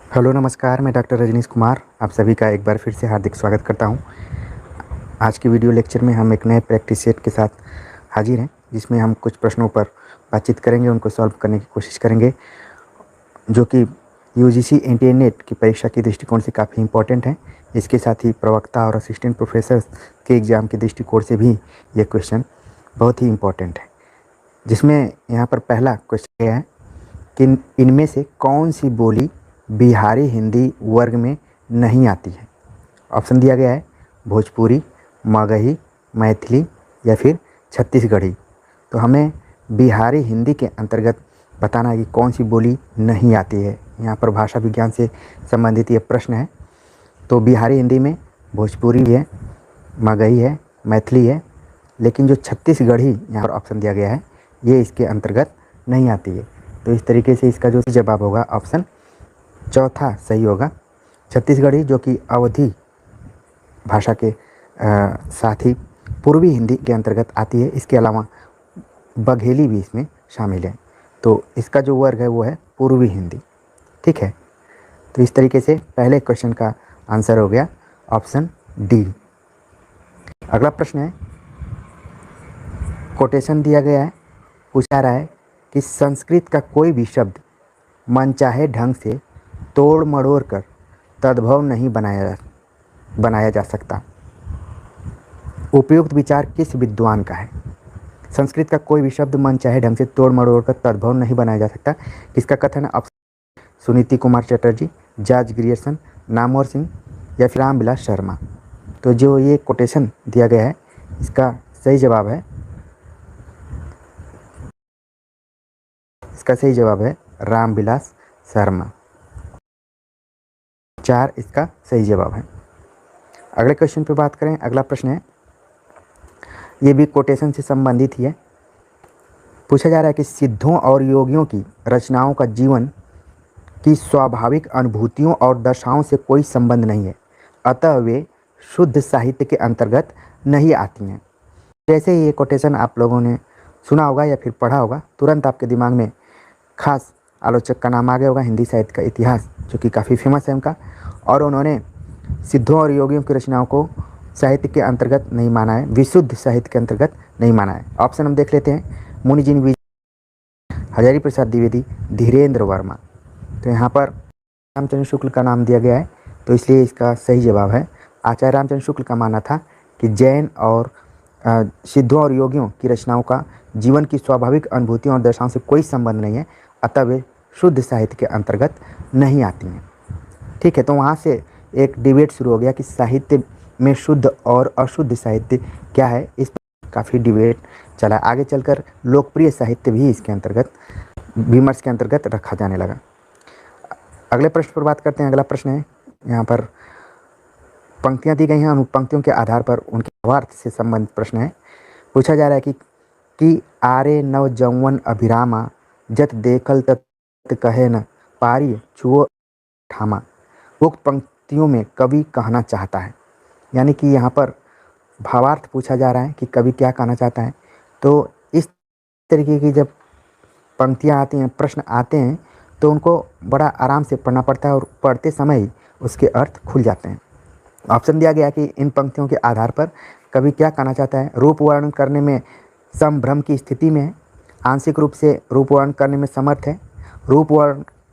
Hello नमस्कार, मैं doctor Rajneesh Kumar आप सभी का एक बार फिर से हार्दिक स्वागत करता हूं। आज की वीडियो लेक्चर में हम एक नए प्रैक्टिस सेट के साथ हाजिर हैं, जिसमें हम कुछ प्रश्नों पर बातचीत करेंगे, उनको सॉल्व करने की कोशिश करेंगे, जो कि यूजीसी इंटरनेट की परीक्षा के दृष्टिकोण से काफ़ी इंपॉर्टेंट है। इसके साथ ही प्रवक्ता और असिस्टेंट प्रोफेसर के एग्ज़ाम के दृष्टिकोण से भी ये क्वेश्चन बहुत ही इम्पोर्टेंट है। जिसमें यहाँ पर पहला क्वेश्चन यह है कि इनमें से कौन सी बोली बिहारी हिंदी वर्ग में नहीं आती है। ऑप्शन दिया गया है भोजपुरी, मगही, मैथिली या फिर छत्तीसगढ़ी। तो हमें बिहारी हिंदी के अंतर्गत बताना है कि कौन सी बोली नहीं आती है। यहाँ पर भाषा विज्ञान से संबंधित ये प्रश्न है। तो बिहारी हिंदी में भोजपुरी है, मगही है, मैथिली है, लेकिन जो छत्तीसगढ़ी यहाँ पर ऑप्शन दिया गया है ये इसके अंतर्गत नहीं आती है। तो इस तरीके से इसका जो जवाब होगा ऑप्शन चौथा सही होगा। छत्तीसगढ़ी जो कि अवधी भाषा के साथ ही पूर्वी हिंदी के अंतर्गत आती है। इसके अलावा बघेली भी इसमें शामिल है। तो इसका जो वर्ग है वो है पूर्वी हिंदी। ठीक है, तो इस तरीके से पहले क्वेश्चन का आंसर हो गया ऑप्शन डी। अगला प्रश्न है, कोटेशन दिया गया है, पूछा रहा है कि संस्कृत का कोई भी शब्द मनचाहे ढंग से तोड़ मड़ोड़ कर तद्भव नहीं बनाया जा सकता। उपयुक्त विचार किस विद्वान का है। संस्कृत का कोई भी शब्द मनचाहे ढंग से तोड़ मड़ोड़ कर तद्भव नहीं बनाया जा सकता। किसका कथन है? Option Suniti Kumar Chatterjee, George Grierson, Namvar Singh या फिर रामविलास शर्मा। तो जो ये कोटेशन दिया गया है इसका सही जवाब है रामविलास शर्मा। 4 इसका सही जवाब है। अगले क्वेश्चन पे बात करें। अगला प्रश्न है, ये भी कोटेशन से संबंधित ही है। पूछा जा रहा है कि सिद्धों और योगियों की रचनाओं का जीवन की स्वाभाविक अनुभूतियों और दशाओं से कोई संबंध नहीं है, अतः वे शुद्ध साहित्य के अंतर्गत नहीं आती हैं। जैसे ही ये कोटेशन आप लोगों ने सुना होगा या फिर पढ़ा होगा, तुरंत आपके दिमाग में खास आलोचक का नाम आ गया होगा, हिंदी साहित्य का इतिहास जो कि काफ़ी फेमस है उनका, और उन्होंने सिद्धों और योगियों की रचनाओं को साहित्य के अंतर्गत नहीं माना है, विशुद्ध साहित्य के अंतर्गत नहीं माना है। ऑप्शन हम देख लेते हैं, मुनिजिन विजय, हजारी प्रसाद द्विवेदी, धीरेन्द्र वर्मा। तो यहाँ पर रामचंद्र शुक्ल का नाम दिया गया है, तो इसलिए इसका सही जवाब है। आचार्य रामचंद्र शुक्ल का मानना था कि जैन और सिद्धों और योगियों की रचनाओं का जीवन की स्वाभाविक अनुभूतियों और दशाओं से कोई संबंध नहीं है, अतः वे शुद्ध साहित्य के अंतर्गत नहीं आती हैं। ठीक है, तो वहाँ से एक डिबेट शुरू हो गया कि साहित्य में शुद्ध और अशुद्ध साहित्य क्या है। इस पर काफ़ी डिबेट चला। आगे चलकर लोकप्रिय साहित्य भी इसके अंतर्गत विमर्श के अंतर्गत रखा जाने लगा। अगले प्रश्न पर बात करते हैं। अगला प्रश्न है, यहाँ पर पंक्तियाँ दी गई हैं, उन पंक्तियों के आधार पर उनके भावार्थ से संबंधित प्रश्न है। पूछा जा रहा है कि आरे नव जौवन अभिरामा, जत देखल तत कहे न पारी छुओ ठामा। उक्त पंक्तियों में कवि कहना चाहता है, यानी कि यहाँ पर भावार्थ पूछा जा रहा है कि कवि क्या कहना चाहता है। तो इस तरीके की जब पंक्तियाँ आती हैं, प्रश्न आते हैं, तो उनको बड़ा आराम से पढ़ना पड़ता है और पढ़ते समय ही उसके अर्थ खुल जाते हैं। ऑप्शन दिया गया कि इन पंक्तियों के आधार पर कवि क्या कहना चाहता है। रूप वर्णन करने में संभ्रम की स्थिति में है, आंशिक रूप से रूप वर्णन करने में समर्थ है, रूप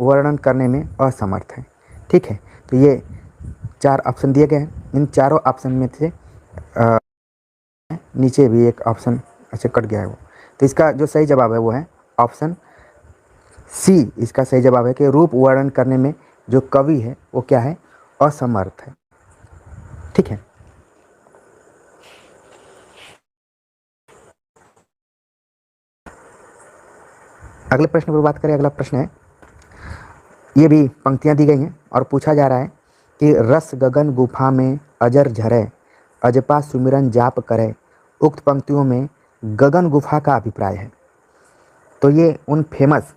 वर्णन करने में असमर्थ है। ठीक है, तो ये 4 ऑप्शन दिए गए हैं। इन चारों ऑप्शन में से नीचे भी एक ऑप्शन अच्छा कट गया है वो, तो इसका जो सही जवाब है वो है ऑप्शन सी। इसका सही जवाब है कि रूप वर्णन करने में जो कवि है वो क्या है, असमर्थ है। ठीक है, अगले प्रश्न पर बात करें। अगला प्रश्न है, ये भी पंक्तियां दी गई हैं और पूछा जा रहा है कि रस गगन गुफा में अजर झरे, अजपा सुमिरन जाप करे। उक्त पंक्तियों में गगन गुफा का अभिप्राय है। तो ये उन फेमस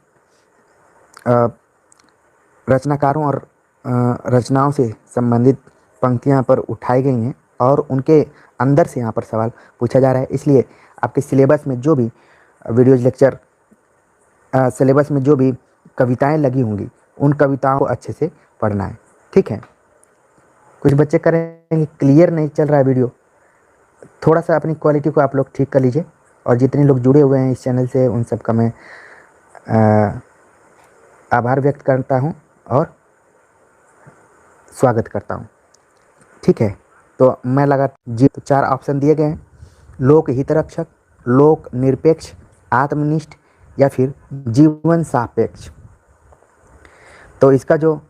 रचनाकारों और रचनाओं से संबंधित पंक्तियां पर उठाई गई हैं और उनके अंदर से यहाँ पर सवाल पूछा जा रहा है। इसलिए आपके सिलेबस में जो भी वीडियोज लेक्चर सिलेबस में जो भी कविताएं लगी होंगी उन कविताओं को अच्छे से पढ़ना है, ठीक है। कुछ बच्चे करेंगे क्लियर नहीं चल रहा है वीडियो, थोड़ा सा अपनी क्वालिटी को आप लोग ठीक कर लीजिए। और जितने लोग जुड़े हुए हैं इस चैनल से उन सब का मैं आभार व्यक्त करता हूं और स्वागत करता हूं, ठीक है। तो मैं लगा जी, तो 4 ऑप्शन दिए गए हैं, लोक हितरक्षक, लोक निरपेक्ष, आत्मनिष्ठ या फिर जीवन सापेक्ष। तो इसका जो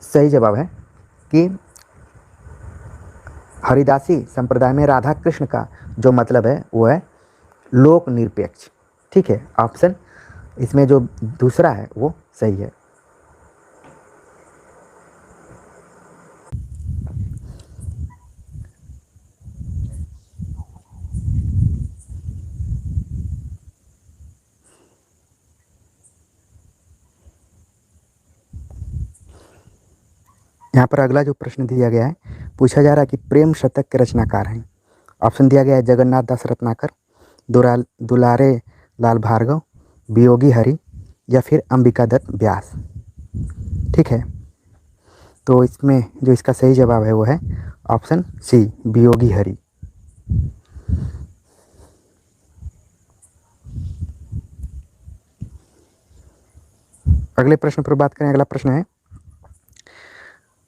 सही जवाब है कि हरिदासी संप्रदाय में राधा कृष्ण का जो मतलब है वो है लोक निरपेक्ष, ठीक है। ऑप्शन इसमें जो दूसरा है वो सही है। यहाँ पर अगला जो प्रश्न दिया गया है, पूछा जा रहा है कि प्रेम शतक के रचनाकार हैं। ऑप्शन दिया गया है जगन्नाथ दास रत्नाकर, दुलारे लाल भार्गव, वियोगी हरि या फिर अंबिका दत्त व्यास, ठीक है। तो इसमें जो इसका सही जवाब है वो है ऑप्शन सी, वियोगी हरि। अगले प्रश्न पर बात करें। अगला प्रश्न है,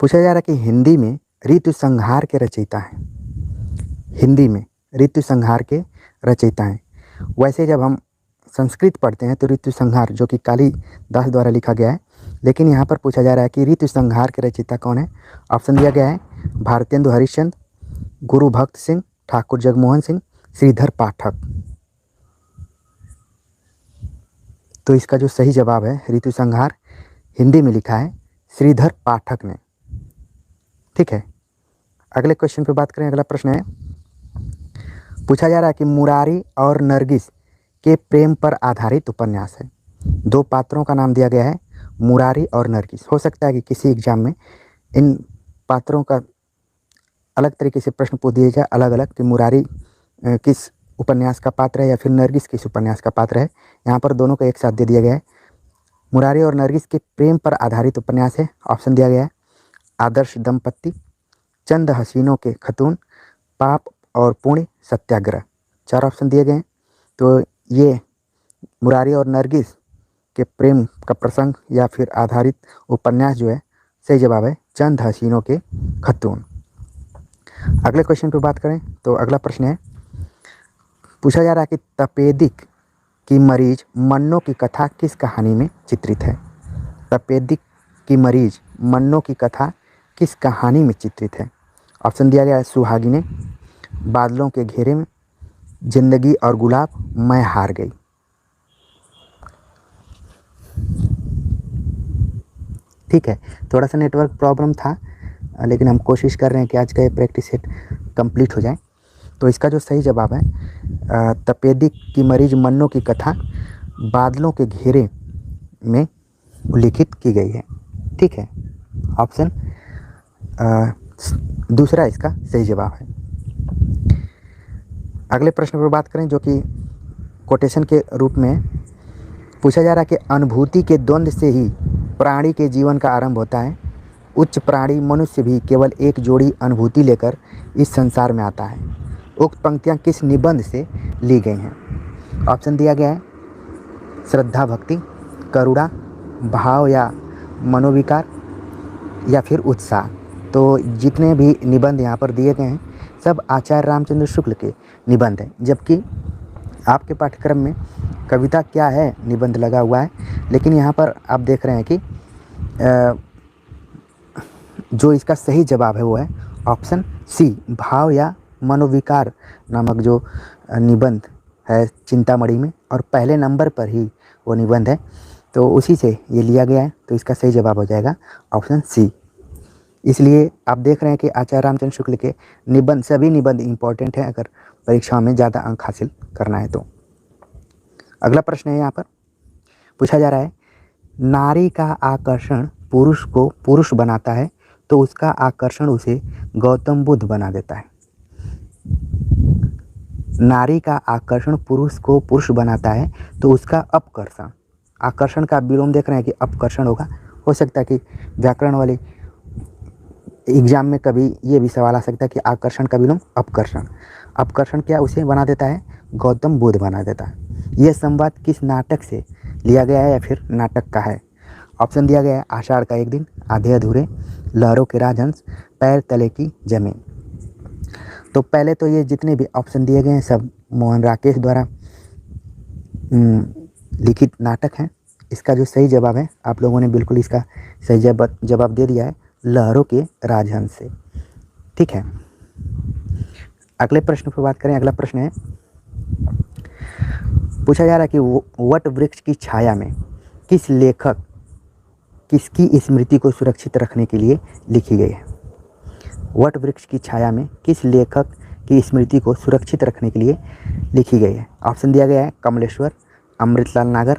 पूछा जा रहा है कि हिंदी में ऋतु संहार के रचयिता हैं। हिंदी में ऋतु संहार के रचयिता हैं। वैसे जब हम संस्कृत पढ़ते हैं तो ऋतु संहार जो कि कालिदास द्वारा लिखा गया है, लेकिन यहाँ पर पूछा जा रहा है कि ऋतु संहार के रचयिता कौन है। ऑप्शन दिया गया है भारतेंदु हरिश्चंद्र, गुरु भक्त सिंह, ठाकुर जगमोहन सिंह, श्रीधर पाठक। तो इसका जो सही जवाब है ऋतु संहार हिंदी में लिखा है श्रीधर पाठक ने, ठीक है। अगले क्वेश्चन पे बात करें। अगला प्रश्न है, पूछा जा रहा है कि मुरारी और नरगिस के प्रेम पर आधारित उपन्यास है। 2 पात्रों का नाम दिया गया है, मुरारी और नरगिस। हो सकता है कि किसी एग्जाम में इन पात्रों का अलग तरीके से प्रश्न पूछ दिया जाए, अलग अलग, कि मुरारी किस उपन्यास का पात्र है या फिर नरगिस किस उपन्यास का पात्र है। यहाँ पर दोनों को एक साथ दे दिया गया है। मुरारी और नरगिस के प्रेम पर आधारित उपन्यास है। ऑप्शन दिया गया है आदर्श दंपत्ति, चंद हसीनों के खतून, पाप और पुण्य सत्याग्रह। 4 ऑप्शन दिए गए हैं। तो ये मुरारी और नरगिस के प्रेम का प्रसंग या फिर आधारित उपन्यास जो है, सही जवाब है चंद हसीनों के खतून। अगले क्वेश्चन पे बात करें तो अगला प्रश्न है, पूछा जा रहा है कि तपेदिक की मरीज मन्नो की कथा किस कहानी में चित्रित है। तपेदिक की मरीज मन्नो की कथा किस कहानी में चित्रित है। ऑप्शन दिया गया है सुहागिने, बादलों के घेरे में, जिंदगी और गुलाब, मैं हार गई। ठीक है, थोड़ा सा नेटवर्क प्रॉब्लम था, लेकिन हम कोशिश कर रहे हैं कि आज का ये प्रैक्टिस सेट कंप्लीट हो जाए। तो इसका जो सही जवाब है तपेदिक की मरीज मन्नो की कथा बादलों के घेरे में उल्लिखित की गई है, ठीक है। ऑप्शन दूसरा इसका सही जवाब है। अगले प्रश्न पर बात करें जो कि कोटेशन के रूप में पूछा जा रहा है कि अनुभूति के द्वंद्व से ही प्राणी के जीवन का आरंभ होता है। उच्च प्राणी मनुष्य भी केवल एक जोड़ी अनुभूति लेकर इस संसार में आता है। उक्त पंक्तियां किस निबंध से ली गई हैं। ऑप्शन दिया गया है श्रद्धा भक्ति, करुणा, भाव या मनोविकार या फिर उत्साह। तो जितने भी निबंध यहाँ पर दिए गए हैं सब आचार्य रामचंद्र शुक्ल के निबंध हैं, जबकि आपके पाठ्यक्रम में कविता क्या है निबंध लगा हुआ है, लेकिन यहाँ पर आप देख रहे हैं कि जो इसका सही जवाब है वो है ऑप्शन सी, भाव या मनोविकार नामक जो निबंध है चिंतामणि में, और पहले नंबर पर ही वो निबंध है, तो उसी से ये लिया गया है। तो इसका सही जवाब हो जाएगा ऑप्शन सी। इसलिए आप देख रहे हैं कि आचार्य रामचंद्र शुक्ल के निबंध, सभी निबंध इम्पॉर्टेंट हैं अगर परीक्षाओं में ज़्यादा अंक हासिल करना है तो। अगला प्रश्न है, यहाँ पर पूछा जा रहा है नारी का आकर्षण पुरुष को पुरुष बनाता है तो उसका आकर्षण उसे गौतम बुद्ध बना देता है। नारी का आकर्षण पुरुष को पुरुष बनाता है तो उसका अपकर्षण आकर्षण का विलोम देख रहे हैं कि अपकर्षण होगा। हो सकता है कि व्याकरण वाले एग्जाम में कभी ये भी सवाल आ सकता है कि आकर्षण का विलोम अपकर्षण। अपकर्षण क्या उसे बना देता है, गौतम बुद्ध बना देता है। यह संवाद किस नाटक से लिया गया है या फिर नाटक का है? ऑप्शन दिया गया है आषाढ़ का एक दिन, आधे अधूरे, लहरों के राजहंस, पैर तले की जमीन। तो पहले तो ये जितने भी ऑप्शन दिए गए हैं सब मोहन राकेश द्वारा लिखित नाटक हैं। इसका जो सही जवाब है, आप लोगों ने बिल्कुल इसका सही जवाब दे दिया है, लहरों के राजहंस से। ठीक है, अगले प्रश्न पर बात करें। अगला प्रश्न है, पूछा जा रहा है कि वट वृक्ष की छाया में किस लेखक किसकी स्मृति को सुरक्षित रखने के लिए लिखी गई है? वट वृक्ष की छाया में किस लेखक की स्मृति को सुरक्षित रखने के लिए लिखी गई है? ऑप्शन दिया गया है कमलेश्वर, अमृतलाल नागर,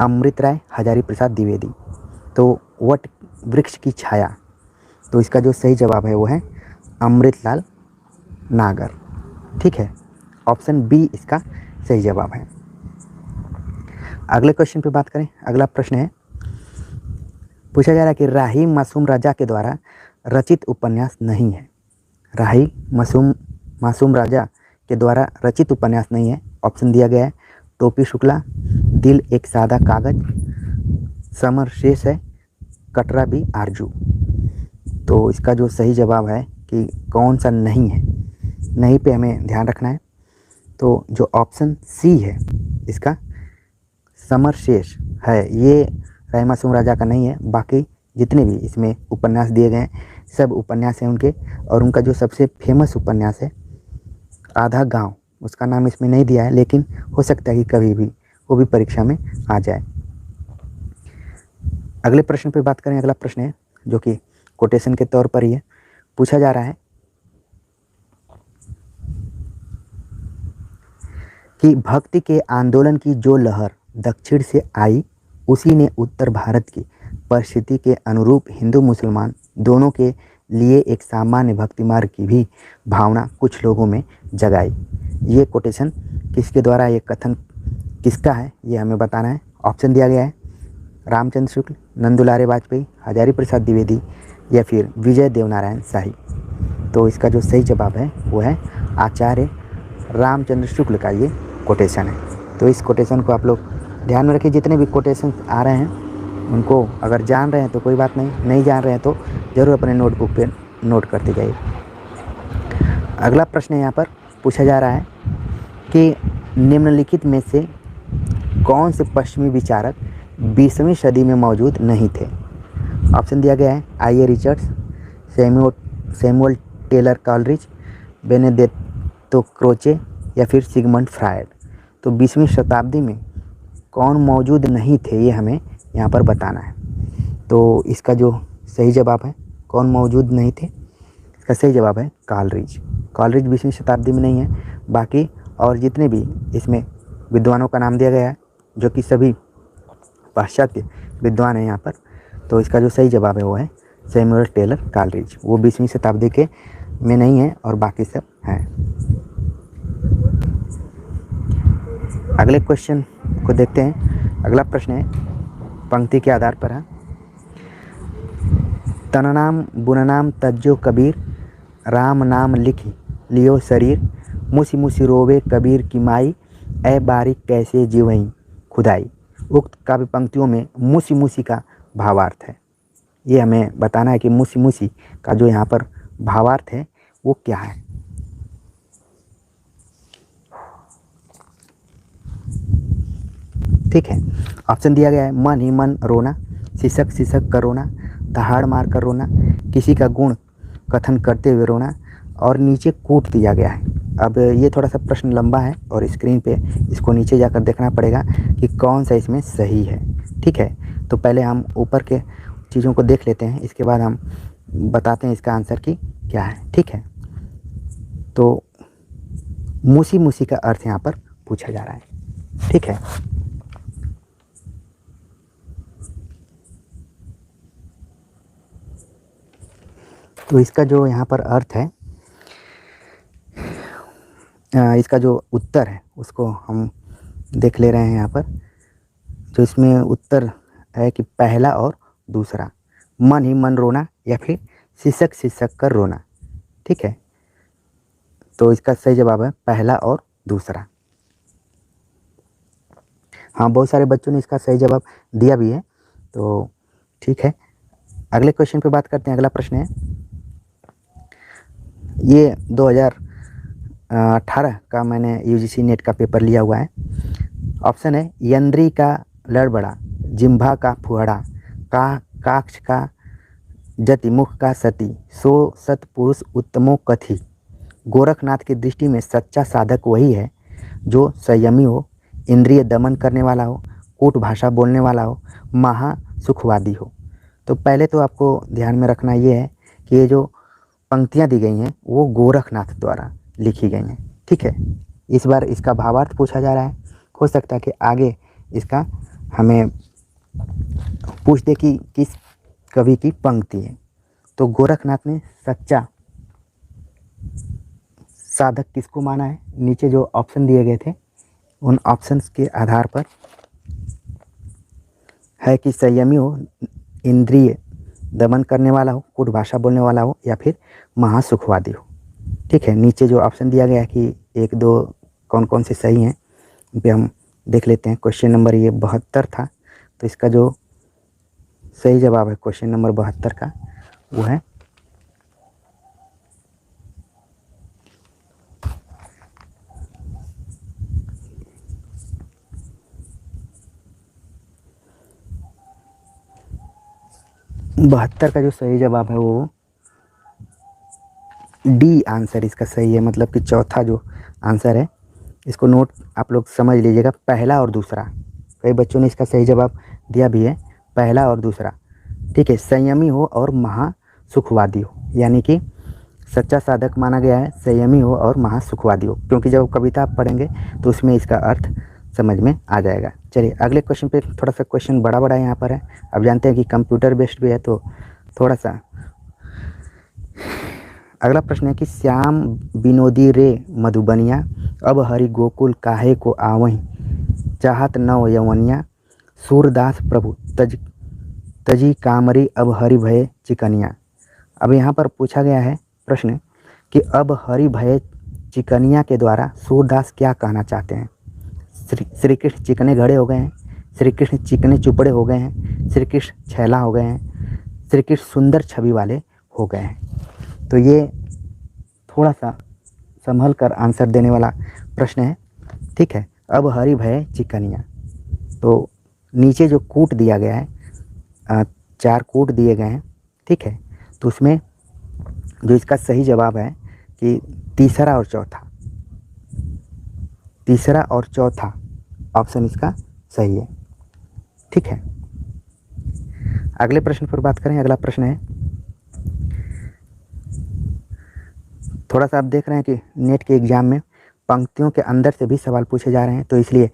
अमृत राय, हजारी प्रसाद द्विवेदी। तो वट वृक्ष की छाया, तो इसका जो सही जवाब है वो है अमृतलाल नागर। ठीक है, ऑप्शन बी इसका सही जवाब है। अगले क्वेश्चन पे बात करें। अगला प्रश्न है, पूछा जा रहा है कि राही मासूम राजा के द्वारा रचित उपन्यास नहीं है। राही मासूम राजा के द्वारा रचित उपन्यास नहीं है। ऑप्शन दिया गया है टोपी शुक्ला, दिल एक सादा कागज, समर शेष है, कटरा बी आरजू। तो इसका जो सही जवाब है कि कौन सा नहीं है, नहीं पे हमें ध्यान रखना है। तो जो ऑप्शन सी है इसका समर शेष है, ये राही मासूम राजा का नहीं है। बाकी जितने भी इसमें उपन्यास दिए गए हैं सब उपन्यास हैं उनके, और उनका जो सबसे फेमस उपन्यास है आधा गांव, उसका नाम इसमें नहीं दिया है, लेकिन हो सकता है कि कभी भी वो भी परीक्षा में आ जाए। अगले प्रश्न पे बात करें। अगला प्रश्न है जो कि कोटेशन के तौर पर ही है। पूछा जा रहा है कि भक्ति के आंदोलन की जो लहर दक्षिण से आई, उसी ने उत्तर भारत की परिस्थिति के अनुरूप हिंदू मुसलमान दोनों के लिए एक सामान्य भक्ति मार्ग की भी भावना कुछ लोगों में जगाई। ये कोटेशन किसके द्वारा, ये कथन किसका है, ये हमें बताना है। ऑप्शन दिया गया है रामचंद्र शुक्ल, नंदुलारे वाजपेयी, हजारी प्रसाद द्विवेदी या फिर विजय देवनारायण शाही। तो इसका जो सही जवाब है वो है आचार्य रामचंद्र शुक्ल का ये कोटेशन है। तो इस कोटेशन को आप लोग ध्यान में रखिए। जितने भी कोटेशन आ रहे हैं उनको अगर जान रहे हैं तो कोई बात नहीं, नहीं जान रहे हैं तो ज़रूर अपने नोटबुक पे नोट करते जाइए। अगला प्रश्न यहाँ पर पूछा जा रहा है कि निम्नलिखित में से कौन से पश्चिमी विचारक 20वीं सदी में मौजूद नहीं थे? ऑप्शन दिया गया है I A. Richards, Samuel Taylor Coleridge, Benedetto Croce या फिर सिगमंड फ्रायड। तो 20वीं शताब्दी में कौन मौजूद नहीं थे ये हमें यहाँ पर बताना है। तो इसका जो सही जवाब है, कौन मौजूद नहीं थे, इसका सही जवाब है कॉलरिज। कॉलरिज 20वीं शताब्दी में नहीं है। बाकी और जितने भी इसमें विद्वानों का नाम दिया गया है जो कि सभी पाश्चात्य विद्वान हैं यहाँ पर, तो इसका जो सही जवाब है वो है सैमुअल टेलर कॉलरिज। वो 20वीं शताब्दी के में नहीं है और बाकी सब हैं। अगले क्वेश्चन को देखते हैं। अगला प्रश्न है पंक्ति के आधार पर है। तननाम बुननाम तज्जो कबीर, राम नाम लिखी लियो शरीर, मुसी मुसी रोवे कबीर की माई, ए बारिक कैसे जीवई खुदाई। उक्त काव्य पंक्तियों में मुसी मुसी का भावार्थ है। ये हमें बताना है कि मुसी मुसी का जो यहाँ पर भावार्थ है वो क्या है। ठीक है, ऑप्शन दिया गया है मन ही मन रोना, सिसक सिसक कर रोना, दहाड़ मार कर रोना, किसी का गुण कथन करते हुए रोना, और नीचे कूट दिया गया है। अब ये थोड़ा सा प्रश्न लंबा है और स्क्रीन पे इसको नीचे जाकर देखना पड़ेगा कि कौन सा इसमें सही है। ठीक है, तो पहले हम ऊपर के चीज़ों को देख लेते हैं, इसके बाद हम बताते हैं इसका आंसर की क्या है। ठीक है, तो मूसी मूसी का अर्थ यहाँ पर पूछा जा रहा है। ठीक है, तो इसका जो यहाँ पर अर्थ है, इसका जो उत्तर है उसको हम देख ले रहे हैं यहाँ पर। तो इसमें उत्तर है कि पहला और दूसरा, मन ही मन रोना या फिर सिसक सिसक कर रोना। ठीक है, तो इसका सही जवाब है पहला और दूसरा। हाँ, बहुत सारे बच्चों ने इसका सही जवाब दिया भी है, तो ठीक है। अगले क्वेश्चन पे बात करते हैं। अगला प्रश्न है, ये 2018 का मैंने यूजीसी नेट का पेपर लिया हुआ है। ऑप्शन है यंद्री का लड़बड़ा, जिम्भा का फुहड़ा, काक्ष का जति, मुख का सती, सो सतपुरुष उत्तमो कथि। गोरखनाथ की दृष्टि में सच्चा साधक वही है जो संयमी हो, इंद्रिय दमन करने वाला हो, कूट भाषा बोलने वाला हो, महासुखवादी हो। तो पहले तो आपको ध्यान में रखना ये है कि ये जो पंक्तियाँ दी गई हैं वो गोरखनाथ द्वारा लिखी गई हैं। ठीक है, इस बार इसका भावार्थ पूछा जा रहा है। हो सकता है कि आगे इसका हमें पूछ दे कि किस कवि की पंक्ति है। तो गोरखनाथ ने सच्चा साधक किसको माना है? नीचे जो ऑप्शन दिए गए थे उन ऑप्शंस के आधार पर है कि संयमी हो, इंद्रिय दमन करने वाला हो, कूट भाषा बोलने वाला हो, या फिर महासुखवादी हो। ठीक है, नीचे जो ऑप्शन दिया गया है कि 1 2 कौन कौन से सही हैं उन पे हम देख लेते हैं। क्वेश्चन नंबर ये 72 था, तो इसका जो सही जवाब है क्वेश्चन नंबर 72 का वो है बहत्तर का जो सही जवाब है वो डी आंसर इसका सही है। मतलब कि चौथा जो आंसर है, इसको नोट आप लोग समझ लीजिएगा, पहला और दूसरा। कई बच्चों ने इसका सही जवाब दिया भी है, पहला और दूसरा। ठीक है, संयमी हो और महासुखवादी हो, यानी कि सच्चा साधक माना गया है संयमी हो और महासुखवादी हो, क्योंकि जब कविता आप पढ़ेंगे तो उसमें इसका अर्थ समझ में आ जाएगा। चलिए अगले क्वेश्चन पे, थोड़ा सा क्वेश्चन बड़ा बड़ा यहाँ पर है। अब जानते हैं कि कंप्यूटर बेस्ड भी है, तो थोड़ा सा अगला प्रश्न है कि श्याम विनोदी रे मधुबनिया, अब हरि गोकुल काहे को आवहीं, चाहत नव यवनिया, सूरदास प्रभु तजी कामरी, अब हरि भय चिकनिया। अब यहाँ पर पूछा गया है प्रश्न कि अब हरि भय चिकनिया के द्वारा सूरदास क्या कहना चाहते हैं। श्री कृष्ण चिकने घड़े हो गए हैं, श्री कृष्ण चिकने चुपड़े हो गए हैं, श्री कृष्ण छैला हो गए हैं, श्री कृष्ण सुंदर छवि वाले हो गए हैं। तो ये थोड़ा सा संभल कर आंसर देने वाला प्रश्न है। ठीक है, अब हरि भय चिकनिया, तो नीचे जो कूट दिया गया है, 4 कूट दिए गए हैं। ठीक है, तो उसमें जो इसका सही जवाब है कि तीसरा और चौथा ऑप्शन इसका सही है। ठीक है, अगले प्रश्न पर बात करें। अगला प्रश्न है, थोड़ा सा आप देख रहे हैं कि नेट के एग्ज़ाम में पंक्तियों के अंदर से भी सवाल पूछे जा रहे हैं, तो इसलिए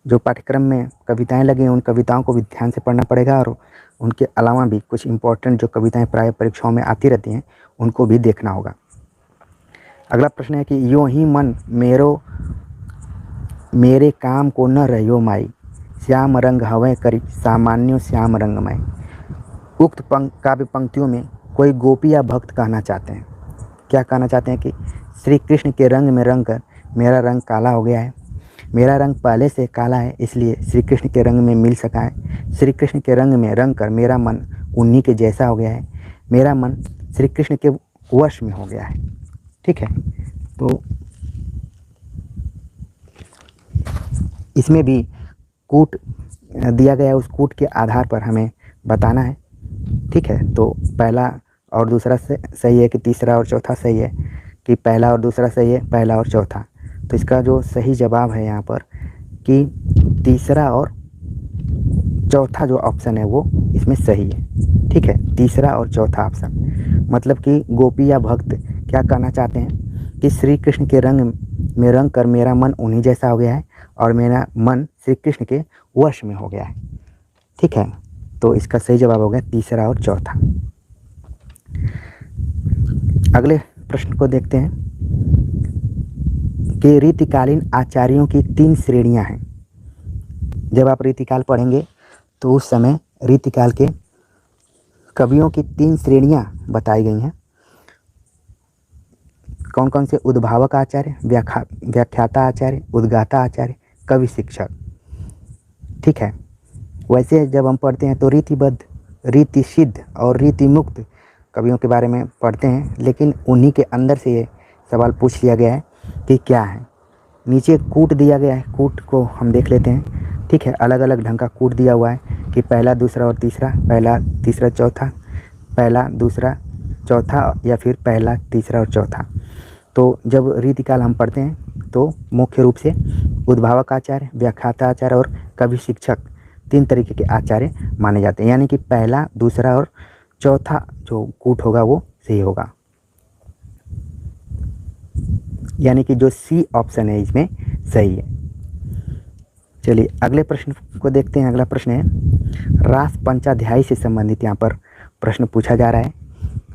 जो पाठ्यक्रम में कविताएं लगी हैं उन कविताओं को भी ध्यान से पढ़ना पड़ेगा, और उनके अलावा भी कुछ इम्पोर्टेंट जो कविताएं प्राय परीक्षाओं में आती रहती हैं उनको भी देखना होगा। अगला प्रश्न है कि यूँ ही मन मेरे काम को न रहियो माई, श्याम रंग हवै करी सामान्यो श्याम रंगमय। उक्त काव्य पंक्तियों में कोई गोपी या भक्त कहना चाहते हैं, क्या कहना चाहते हैं कि श्री कृष्ण के रंग में रंग कर मेरा रंग काला हो गया है, मेरा रंग पहले से काला है इसलिए श्री कृष्ण के रंग में मिल सका है, श्री कृष्ण के रंग में रंग कर मेरा मन उन्हीं के जैसा हो गया है, मेरा मन श्री कृष्ण के वश में हो गया है। ठीक है, तो इसमें भी कूट दिया गया है, उस कूट के आधार पर हमें बताना है। ठीक है, तो पहला और दूसरा सही है कि तीसरा और चौथा सही है, कि पहला और दूसरा सही है, पहला और चौथा। तो इसका जो सही जवाब है यहाँ पर कि तीसरा और चौथा जो ऑप्शन है वो इसमें सही है। ठीक है, तीसरा और चौथा ऑप्शन, मतलब कि गोपी या भक्त क्या कहना चाहते हैं कि श्री कृष्ण के रंग में रंग कर मेरा मन उन्हीं जैसा हो गया है और मेरा मन श्री कृष्ण के वश में हो गया है। ठीक है, तो इसका सही जवाब हो गया तीसरा और चौथा। अगले प्रश्न को देखते हैं कि रीतिकालीन आचार्यों की 3 श्रेणियां हैं। जब आप रीतिकाल पढ़ेंगे तो उस समय रीतिकाल के कवियों की 3 श्रेणियां बताई गई हैं। कौन कौन से? उद्भावक आचार्य, व्याख्याता आचार्य, उद्गाता आचार्य, कवि शिक्षक। ठीक है। वैसे जब हम पढ़ते हैं तो रीतिबद्ध, रीति सिद्ध और रीति मुक्त कवियों के बारे में पढ़ते हैं, लेकिन उन्हीं के अंदर से ये सवाल पूछ लिया गया है कि क्या है। नीचे कूट दिया गया है, कूट को हम देख लेते हैं। ठीक है, अलग अलग ढंग का कूट दिया हुआ है कि पहला, दूसरा और तीसरा, पहला, तीसरा, चौथा, पहला, दूसरा, चौथा, या फिर पहला, तीसरा और चौथा। तो जब रीतिकाल हम पढ़ते हैं तो मुख्य रूप से उद्भावक आचार्य, व्याख्याता आचार्य और कवि शिक्षक 3 तरीके के आचार्य माने जाते हैं। यानी कि पहला, दूसरा और चौथा जो कूट होगा वो सही होगा। यानी कि जो सी ऑप्शन है इसमें सही है। चलिए अगले प्रश्न को देखते हैं। अगला प्रश्न है रास पंचाध्यायी से संबंधित यहाँ पर प्रश्न पूछा जा रहा है।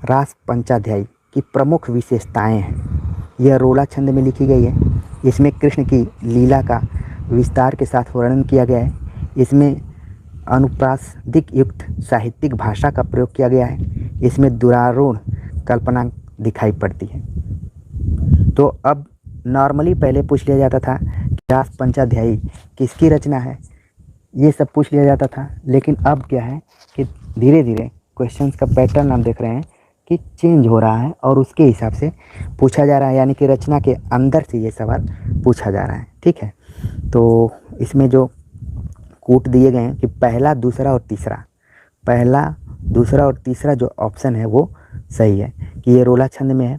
रास पंचाध्यायी की प्रमुख विशेषताएं हैं। यह रोला छंद में लिखी गई है। इसमें कृष्ण की लीला का विस्तार के साथ वर्णन किया गया है। इसमें अनुप्रासदिक युक्त साहित्यिक भाषा का प्रयोग किया गया है। इसमें दुरारूढ़ कल्पना दिखाई पड़ती है। तो अब नॉर्मली पहले पूछ लिया जाता था कि रास पंचाध्यायी किसकी रचना है, ये सब पूछ लिया जाता था। लेकिन अब क्या है कि धीरे धीरे क्वेश्चंस का पैटर्न हम देख रहे हैं कि चेंज हो रहा है और उसके हिसाब से पूछा जा रहा है। यानी कि रचना के अंदर से ये सवाल पूछा जा रहा है। ठीक है, तो इसमें जो कूट दिए गए हैं कि पहला, दूसरा और तीसरा, पहला, दूसरा और तीसरा जो ऑप्शन है वो सही है कि ये रोला छंद में है।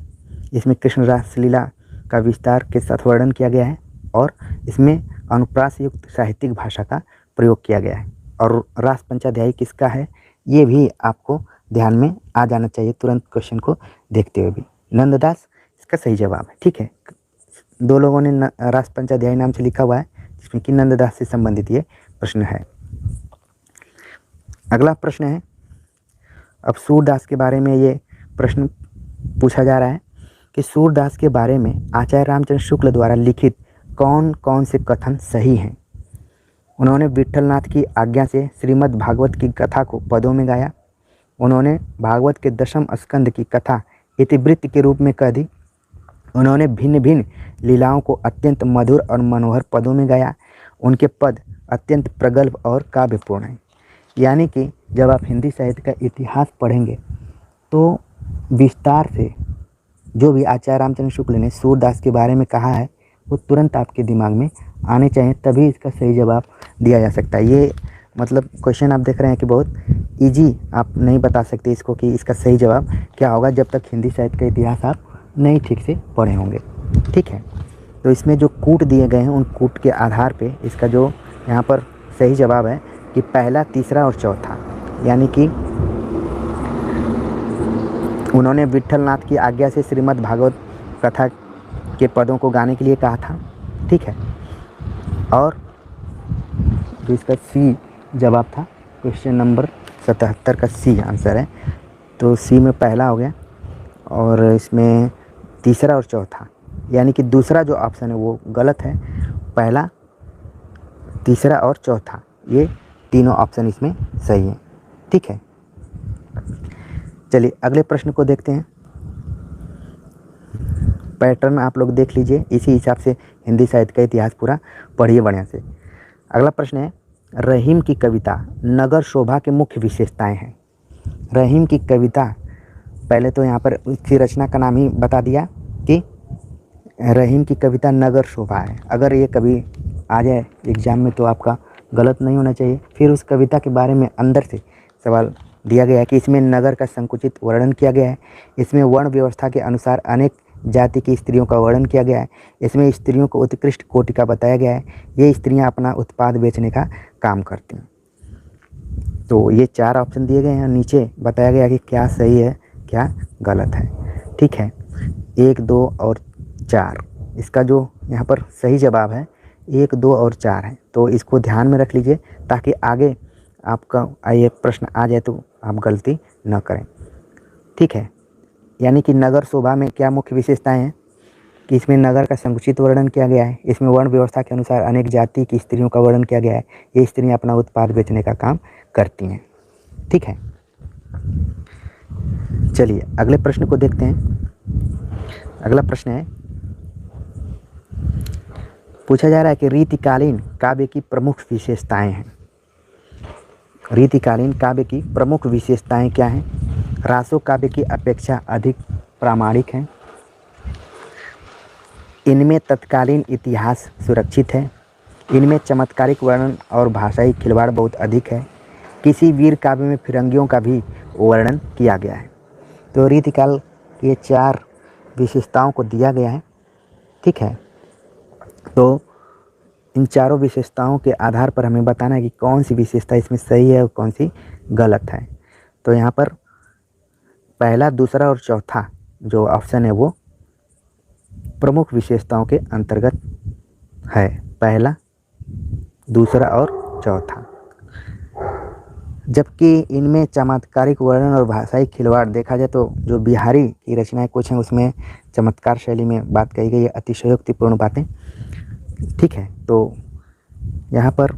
इसमें कृष्ण रासलीला का विस्तार के साथ वर्णन किया गया है और इसमें अनुप्रास युक्त साहित्यिक भाषा का प्रयोग किया गया है। और रास पंचाध्यायी किसका है ये भी आपको ध्यान में आ जाना चाहिए तुरंत क्वेश्चन को देखते हुए भी। नंददास इसका सही जवाब है। ठीक है, 2 लोगों ने रास पंचाध्यायी नाम से लिखा हुआ है जिसमें कि नंददास से संबंधित ये प्रश्न है। अगला प्रश्न है, अब सूरदास के बारे में ये प्रश्न पूछा जा रहा है कि सूरदास के बारे में आचार्य रामचंद्र शुक्ल द्वारा लिखित कौन कौन से कथन सही हैं। उन्होंने विट्ठलनाथ की आज्ञा से श्रीमद् भागवत की कथा को पदों में गाया। उन्होंने भागवत के 10वें स्कंद की कथा इतिवृत्त के रूप में कह दी। उन्होंने भिन्न भिन्न लीलाओं को अत्यंत मधुर और मनोहर पदों में गाया। उनके पद अत्यंत प्रगल्भ और काव्यपूर्ण हैं। यानी कि जब आप हिंदी साहित्य का इतिहास पढ़ेंगे तो विस्तार से जो भी आचार्य रामचंद्र शुक्ल ने सूरदास के बारे में कहा है वो तुरंत आपके दिमाग में आने चाहिए, तभी इसका सही जवाब दिया जा सकता है। ये मतलब क्वेश्चन आप देख रहे हैं कि बहुत इजी, आप नहीं बता सकते इसको कि इसका सही जवाब क्या होगा जब तक हिंदी साहित्य का इतिहास आप नहीं ठीक से पढ़े होंगे। ठीक है, तो इसमें जो कूट दिए गए हैं उन कूट के आधार पे इसका जो यहाँ पर सही जवाब है कि पहला, तीसरा और चौथा। यानी कि उन्होंने विट्ठलनाथ की आज्ञा से श्रीमद् भागवत कथा के पदों को गाने के लिए कहा था। ठीक है, और जो इसका सी जवाब था क्वेश्चन नंबर 77 का सी आंसर है। तो सी में पहला हो गया और इसमें तीसरा और चौथा, यानी कि दूसरा जो ऑप्शन है वो गलत है। पहला, तीसरा और चौथा ये तीनों ऑप्शन इसमें सही है। ठीक है, चलिए अगले प्रश्न को देखते हैं। पैटर्न आप लोग देख लीजिए, इसी हिसाब से हिंदी साहित्य का इतिहास पूरा पढ़िए बढ़िया से। अगला प्रश्न है, रहीम की कविता नगर शोभा के मुख्य विशेषताएं हैं। रहीम की कविता, पहले तो यहाँ पर उसकी रचना का नाम ही बता दिया कि रहीम की कविता नगर शोभा है। अगर ये कभी आ जाए एग्जाम में तो आपका गलत नहीं होना चाहिए। फिर उस कविता के बारे में अंदर से सवाल दिया गया है कि इसमें नगर का संकुचित वर्णन किया गया है। इसमें वर्ण व्यवस्था के अनुसार अनेक जाति की स्त्रियों का वर्णन किया गया है। इसमें स्त्रियों को उत्कृष्ट कोटि का बताया गया है। ये स्त्रियां अपना उत्पाद बेचने का काम करती हैं। तो ये 4 ऑप्शन दिए गए हैं, नीचे बताया गया कि क्या सही है क्या गलत है। ठीक है, 1, 2 और 4 इसका जो यहाँ पर सही जवाब है 1, 2 और 4 है। तो इसको ध्यान में रख लीजिए ताकि आगे आपका ये प्रश्न आ जाए तो आप गलती न करें। ठीक है, यानी कि नगर शोभा में क्या मुख्य विशेषताएं हैं? कि इसमें नगर का संकुचित वर्णन किया गया है, इसमें वर्ण व्यवस्था के अनुसार अनेक जाति की स्त्रियों का वर्णन किया गया है, ये स्त्रियां अपना उत्पाद बेचने का काम करती हैं। ठीक है, चलिए अगले प्रश्न को देखते हैं। अगला प्रश्न है, पूछा जा रहा है कि रीतिकालीन काव्य की प्रमुख विशेषताएं हैं। रीतिकालीन काव्य की प्रमुख विशेषताएं क्या हैं? रासो काव्य की अपेक्षा अधिक प्रामाणिक हैं, इनमें तत्कालीन इतिहास सुरक्षित है, इनमें चमत्कारिक वर्णन और भाषाई खिलवाड़ बहुत अधिक है, किसी वीर काव्य में फिरंगियों का भी वर्णन किया गया है। तो रीतिकाल के 4 विशेषताओं को दिया गया है। ठीक है, तो इन चारों विशेषताओं के आधार पर हमें बताना है कि कौन सी विशेषता इसमें सही है और कौन सी गलत है। तो यहाँ पर पहला, दूसरा और चौथा जो ऑप्शन है वो प्रमुख विशेषताओं के अंतर्गत है। पहला, दूसरा और चौथा। जबकि इनमें चमत्कारिक वर्णन और भाषाई खिलवाड़ देखा जाए तो जो बिहारी की रचनाएं कुछ हैं उसमें चमत्कार शैली में बात कही गई है, अतिशयोक्तिपूर्ण बातें। ठीक है, तो यहाँ पर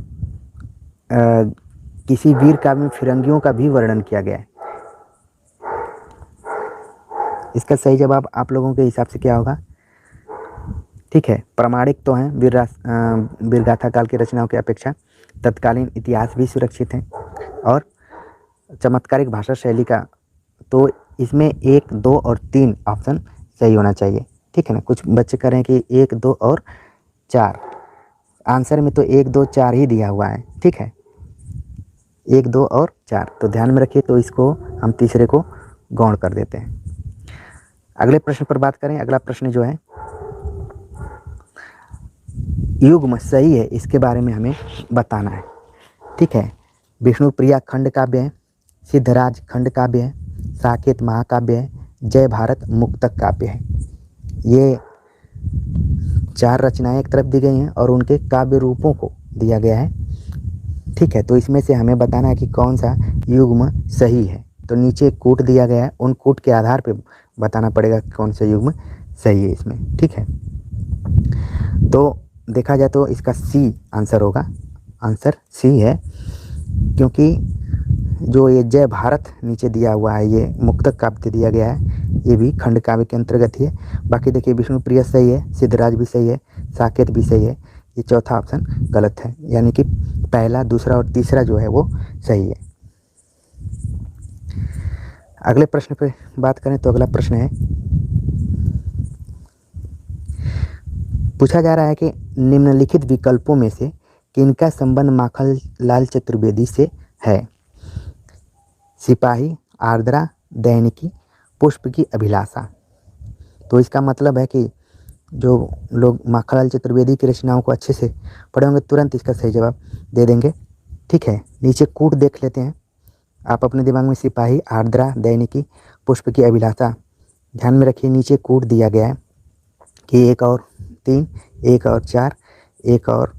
किसी वीर काव्य में फिरंगियों का भी वर्णन किया गया है। इसका सही जवाब आप लोगों के हिसाब से क्या होगा? ठीक है, प्रामाणिक तो हैं, वीरगाथा काल की रचनाओं की अपेक्षा तत्कालीन इतिहास भी सुरक्षित हैं और चमत्कारिक भाषा शैली का, तो इसमें 1, 2 और 3 ऑप्शन सही होना चाहिए। ठीक है ना, कुछ बच्चे कह रहे हैं कि 1, 2 और 4, आंसर में तो 1, 2, 4 ही दिया हुआ है। ठीक है, 1, 2 और 4, तो ध्यान में रखिए, तो इसको हम तीसरे को गौण कर देते हैं। अगले प्रश्न पर बात करें। अगला प्रश्न जो है युग्म सही है, इसके बारे में हमें बताना है। ठीक है, विष्णु प्रिया खंड काव्य है, सिद्धराज खंड काव्य है, साकेत महाकाव्य है, जय भारत मुक्तक काव्य है। ये 4 रचनाएं एक तरफ दी गई हैं और उनके काव्य रूपों को दिया गया है। ठीक है, तो इसमें से हमें बताना है कि कौन सा युग्म सही है। तो नीचे कूट दिया गया है, उन कूट के आधार पे बताना पड़ेगा कि कौन सा युग्म सही है इसमें। ठीक है, तो देखा जाए तो इसका सी आंसर होगा। आंसर सी है, क्योंकि जो ये जय भारत नीचे दिया हुआ है, ये मुक्तक काव्य दिया गया है, ये भी खंड काव्य के अंतर्गत ही है। बाकी देखिए, विष्णु प्रिया सही है, सिद्धराज भी सही है, साकेत भी सही है, ये चौथा ऑप्शन गलत है। यानी कि पहला, दूसरा और तीसरा जो है वो सही है। अगले प्रश्न पे बात करें तो अगला प्रश्न है, पूछा जा रहा है कि निम्नलिखित विकल्पों में से किनका संबंध माखनलाल चतुर्वेदी से है? सिपाही, आर्द्रा, दैनिकी, पुष्प की अभिलाषा। तो इसका मतलब है कि जो लोग माखनलाल चतुर्वेदी की रचनाओं को अच्छे से पढ़े होंगे तुरंत इसका सही जवाब दे देंगे। ठीक है, नीचे कूट देख लेते हैं आप अपने दिमाग में। सिपाही, आर्द्रा, दैनिकी, पुष्प की अभिलाषा, ध्यान में रखिए नीचे कूट दिया गया है कि 1 और 3, 1 और 4, 1 और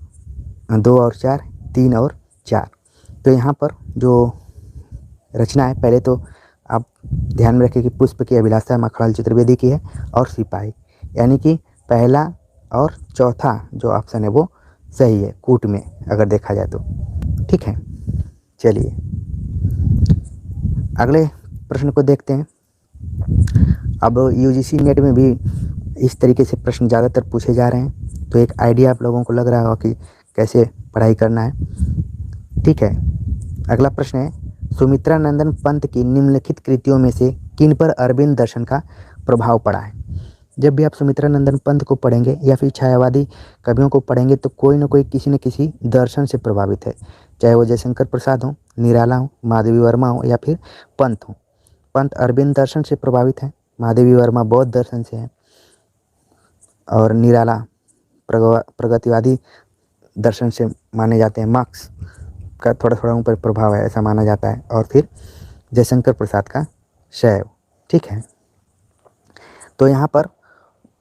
2 और 4, 3 और 4। तो यहाँ पर जो रचना है, पहले तो आप ध्यान में रखिए कि पुष्प की अभिलाषा माखनलाल चतुर्वेदी की है और सिपाही, यानी कि पहला और चौथा जो ऑप्शन है वो सही है कूट में अगर देखा जाए तो। ठीक है, चलिए अगले प्रश्न को देखते हैं। अब यूजीसी नेट में भी इस तरीके से प्रश्न ज़्यादातर पूछे जा रहे हैं, तो एक आइडिया आप लोगों को लग रहा होगा कि कैसे पढ़ाई करना है। ठीक है, अगला प्रश्न है, सुमित्रा नंदन पंत की निम्नलिखित कृतियों में से किन पर अरविंद दर्शन का प्रभाव पड़ा है? जब भी आप सुमित्रा नंदन पंत को पढ़ेंगे या फिर छायावादी कवियों को पढ़ेंगे तो कोई ना कोई किसी न किसी दर्शन से प्रभावित है, चाहे वो जयशंकर प्रसाद हो, निराला हो, महादेवी वर्मा हो या फिर पंत हो। पंत अरविंद दर्शन से प्रभावित है, महादेवी वर्मा बौद्ध दर्शन से है और निराला प्रगतिवादी दर्शन से माने जाते हैं। मार्क्स का थोड़ा थोड़ा ऊपर प्रभाव है ऐसा माना जाता है, और फिर जयशंकर प्रसाद का शैव। ठीक है, तो यहाँ पर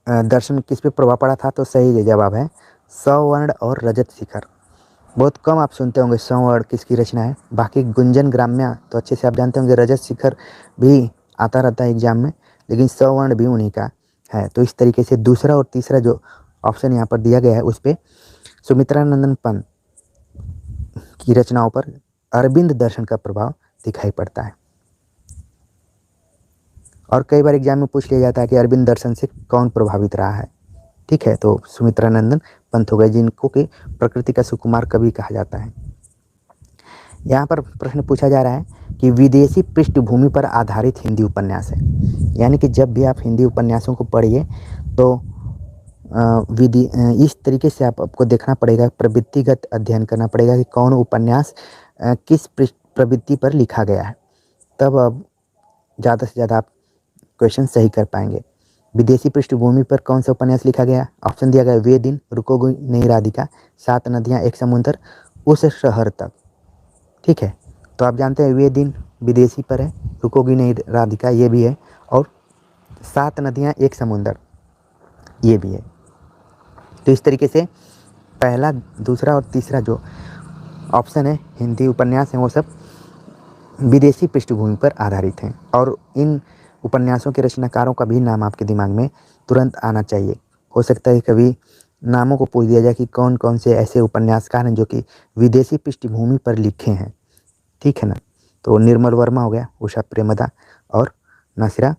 दर्शन किस पे प्रभाव पड़ा था? तो सही जवाब है सवर्ण और रजत शिखर। बहुत कम आप सुनते होंगे सवर्ण किसकी रचना है, बाकी गुंजन ग्राम्या तो अच्छे से आप जानते होंगे, रजत शिखर भी आता रहता है एग्जाम में, लेकिन सवर्ण भी उन्हीं का है। तो इस तरीके से दूसरा और तीसरा जो ऑप्शन यहाँ पर दिया गया है उस पर सुमित्रा नंदन पंत की रचनाओं पर अरविंद दर्शन का प्रभाव दिखाई पड़ता है। और कई बार एग्जाम में पूछ लिया जाता है कि अरविंद दर्शन से कौन प्रभावित रहा है। ठीक है, तो सुमित्रा नंदन पंत हो गए, जिनको कि प्रकृति का सुकुमार कवि कहा जाता है। यहाँ पर प्रश्न पूछा जा रहा है कि विदेशी पृष्ठभूमि पर आधारित हिंदी उपन्यास है। यानी कि जब भी आप हिंदी उपन्यासों को पढ़िए तो इस तरीके से आपको देखना पड़ेगा, प्रवृत्तिगत अध्ययन करना पड़ेगा कि कौन उपन्यास किस प्रवृत्ति पर लिखा गया है, तब अब ज़्यादा से ज़्यादा आप क्वेश्चन सही कर पाएंगे। विदेशी पृष्ठभूमि पर कौन सा उपन्यास लिखा गया? ऑप्शन दिया गया वे दिन, रुकोगी नहीं राधिका, 7 नदियाँ एक समुंदर, उस शहर तक। ठीक है, तो आप जानते हैं वे दिन विदेशी पर है, रुकोगी नहीं राधिका ये भी है, और 7 नदियाँ एक समुंदर ये भी है। तो इस तरीके से पहला, दूसरा और तीसरा जो ऑप्शन है हिंदी उपन्यास हैं वो सब विदेशी पृष्ठभूमि पर आधारित हैं। और इन उपन्यासों के रचनाकारों का भी नाम आपके दिमाग में तुरंत आना चाहिए। हो सकता है कभी नामों को पूछ दिया जाए कि कौन कौन से ऐसे उपन्यासकार हैं जो कि विदेशी पृष्ठभूमि पर लिखे हैं। ठीक है ना, तो निर्मल वर्मा हो गया, उषा प्रेमदा और नासिरा।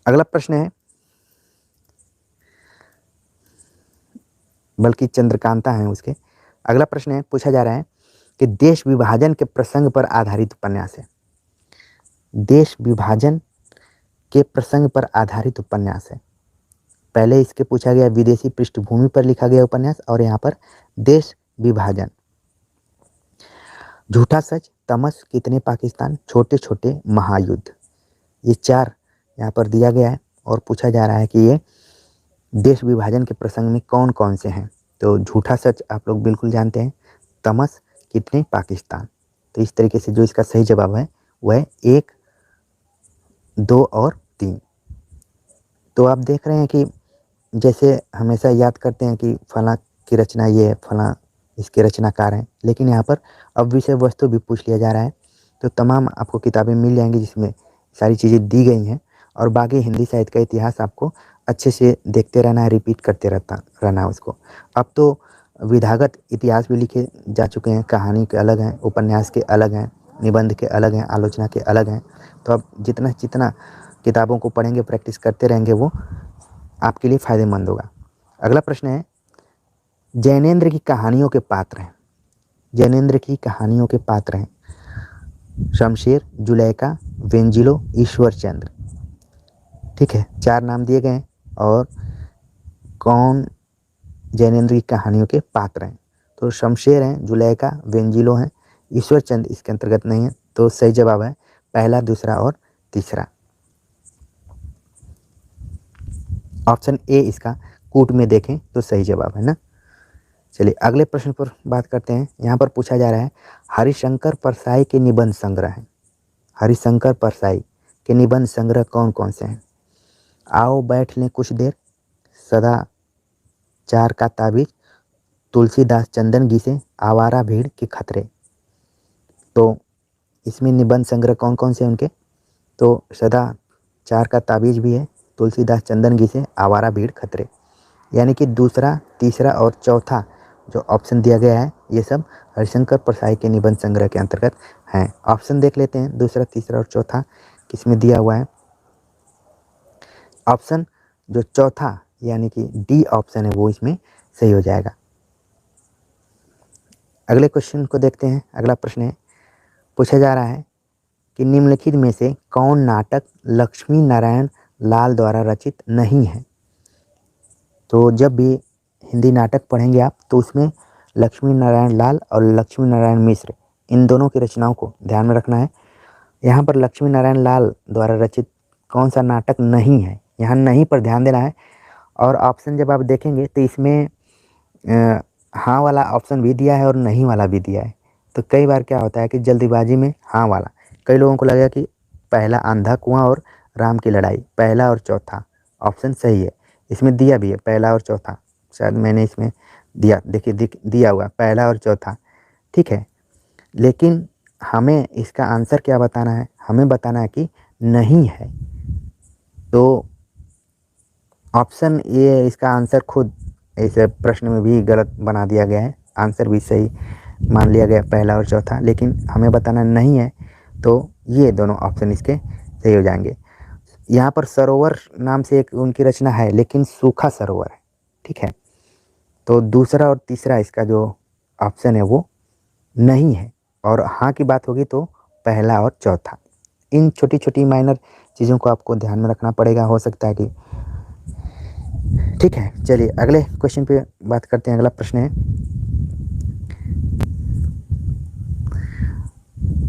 अगला प्रश्न है, बल्कि चंद्रकांता है उसके। अगला प्रश्न है, पूछा जा रहा है कि देश विभाजन के प्रसंग पर आधारित उपन्यास है। देश विभाजन के प्रसंग पर आधारित उपन्यास है। पहले इसके पूछा गया विदेशी पृष्ठभूमि पर लिखा गया उपन्यास, और यहाँ पर देश विभाजन। झूठा सच, तमस, कितने पाकिस्तान, छोटे छोटे महायुद्ध, ये 4 यहाँ पर दिया गया है। और पूछा जा रहा है कि ये देश विभाजन के प्रसंग में कौन कौन से हैं। तो झूठा सच आप लोग बिल्कुल जानते हैं, तमस, कितने पाकिस्तान। तो इस तरीके से जो इसका सही जवाब है वह है 1, 2 और 3। तो आप देख रहे हैं कि जैसे हमेशा याद करते हैं कि फलां की रचना ये है, फलां इसके रचनाकार हैं, लेकिन यहाँ पर अब विषय वस्तु भी पूछ लिया जा रहा है। तो तमाम आपको किताबें मिल जाएंगी जिसमें सारी चीज़ें दी गई हैं, और बाकी हिंदी साहित्य का इतिहास आपको अच्छे से देखते रहना है, रिपीट करते रहना है उसको। अब तो विधागत इतिहास भी लिखे जा चुके हैं, कहानी के अलग हैं, उपन्यास के अलग हैं, निबंध के अलग हैं, आलोचना के अलग हैं। तो अब जितना जितना किताबों को पढ़ेंगे, प्रैक्टिस करते रहेंगे, वो आपके लिए फ़ायदेमंद होगा। अगला प्रश्न है, जैनेंद्र की कहानियों के पात्र हैं। जैनेंद्र की कहानियों के पात्र हैं शमशेर, जुलेखा, वेंजिलो, ईश्वर चंद्र। ठीक है, 4 नाम दिए गए हैं, और कौन जैनेंद्र की कहानियों के पात्र हैं? तो शमशेर हैं, जुलेखा, वेंजिलो हैं, ईश्वर चंद्र इसके अंतर्गत नहीं है। तो सही जवाब है पहला, दूसरा और तीसरा, ऑप्शन ए इसका कूट में देखें तो सही जवाब है ना। चलिए अगले प्रश्न पर बात करते हैं। यहाँ पर पूछा जा रहा है हरिशंकर परसाई के निबंध संग्रह हैं। हरिशंकर परसाई के निबंध संग्रह कौन कौन से हैं? आओ बैठ लें कुछ देर, सदा चार का ताबीज, तुलसीदास चंदन घिसे, आवारा भीड़ के खतरे। तो इसमें निबंध संग्रह कौन कौन से उनके? तो सदा चार का ताबीज भी है, तुलसीदास चंदन घिसे, आवारा भीड़ खतरे। यानी कि दूसरा, तीसरा और चौथा जो ऑप्शन दिया गया है ये सब हरिशंकर परसाई के निबंध संग्रह के अंतर्गत हैं। ऑप्शन देख लेते हैं, दूसरा, तीसरा और चौथा किस में दिया हुआ है। ऑप्शन जो चौथा यानी कि डी ऑप्शन है वो इसमें सही हो जाएगा। अगले क्वेश्चन को देखते हैं। अगला प्रश्न है, पूछा जा रहा है कि निम्नलिखित में से कौन नाटक लक्ष्मी नारायण लाल द्वारा रचित नहीं है? तो जब भी हिंदी नाटक पढ़ेंगे आप तो उसमें लक्ष्मी नारायण लाल और लक्ष्मी नारायण मिश्र इन दोनों की रचनाओं को ध्यान में रखना है। यहाँ पर लक्ष्मी नारायण लाल द्वारा रचित कौन सा नाटक नहीं है, यहाँ नहीं पर ध्यान देना है। और ऑप्शन जब आप देखेंगे तो इसमें हाँ वाला ऑप्शन भी दिया है और नहीं वाला भी दिया है। तो कई बार क्या होता है कि जल्दीबाजी में हाँ वाला, कई लोगों को लगेगा कि पहला अंधा कुआं और राम की लड़ाई, पहला और चौथा ऑप्शन सही है। इसमें दिया भी है पहला और चौथा, शायद मैंने इसमें दिया, देखिए दिया हुआ पहला और चौथा, ठीक है। लेकिन हमें इसका आंसर क्या बताना है? हमें बताना है कि नहीं है। तो ऑप्शन ए इसका आंसर खुद इस प्रश्न में भी गलत बना दिया गया है, आंसर भी सही मान लिया गया पहला और चौथा, लेकिन हमें बताना नहीं है तो ये दोनों ऑप्शन इसके सही हो जाएंगे। यहाँ पर सरोवर नाम से एक उनकी रचना है, लेकिन सूखा सरोवर है, ठीक है। तो दूसरा और तीसरा इसका जो ऑप्शन है वो नहीं है, और हाँ की बात होगी तो पहला और चौथा। इन छोटी छोटी माइनर चीज़ों को आपको ध्यान में रखना पड़ेगा, हो सकता है कि, ठीक है। चलिए अगले क्वेश्चन पे बात करते हैं। अगला प्रश्न है,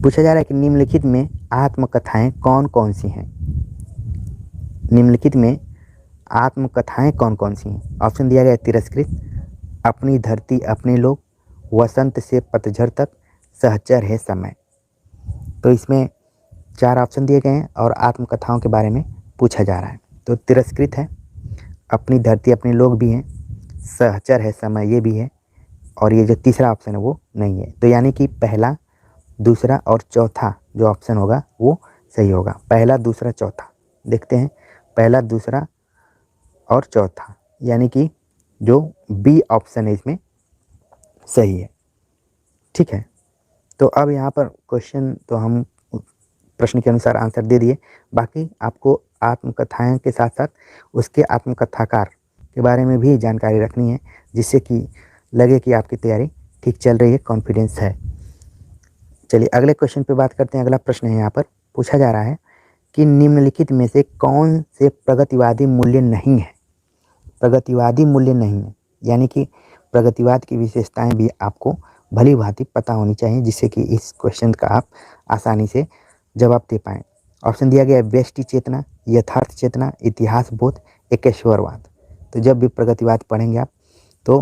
पूछा जा रहा है कि निम्नलिखित में आत्मकथाएं कौन कौन सी हैं। निम्नलिखित में आत्मकथाएं कौन कौन सी हैं। ऑप्शन दिया गया है तिरस्कृत, अपनी धरती अपने लोग, वसंत से पतझड़ तक, सहचर है समय। तो इसमें 4 ऑप्शन दिए गए हैं और आत्मकथाओं के बारे में पूछा जा रहा है। तो तिरस्कृत है, अपनी धरती अपने लोग भी हैं, सहचर है समय ये भी है, और ये जो तीसरा ऑप्शन है वो नहीं है। तो यानी कि पहला, दूसरा और चौथा जो ऑप्शन होगा वो सही होगा। पहला, दूसरा, चौथा देखते हैं। पहला, दूसरा और चौथा, यानी कि जो बी ऑप्शन है इसमें सही है, ठीक है। तो अब यहाँ पर क्वेश्चन तो हम प्रश्न के अनुसार आंसर दे दिए, बाकी आपको आत्मकथाएं के साथ साथ उसके आत्मकथाकार के बारे में भी जानकारी रखनी है, जिससे कि लगे कि आपकी तैयारी ठीक चल रही है, कॉन्फिडेंस है। चलिए अगले क्वेश्चन पे बात करते हैं। अगला प्रश्न है, यहाँ पर पूछा जा रहा है कि निम्नलिखित में से कौन से प्रगतिवादी मूल्य नहीं है। प्रगतिवादी मूल्य नहीं है, यानी कि प्रगतिवाद की विशेषताएं भी आपको भली भांति पता होनी चाहिए, जिससे कि इस क्वेश्चन का आप आसानी से जवाब दे पाएँ। ऑप्शन दिया गया है व्यष्टि चेतना, यथार्थ चेतना, इतिहास बोध, एकेश्वरवाद। तो जब भी प्रगतिवाद पढ़ेंगे आप तो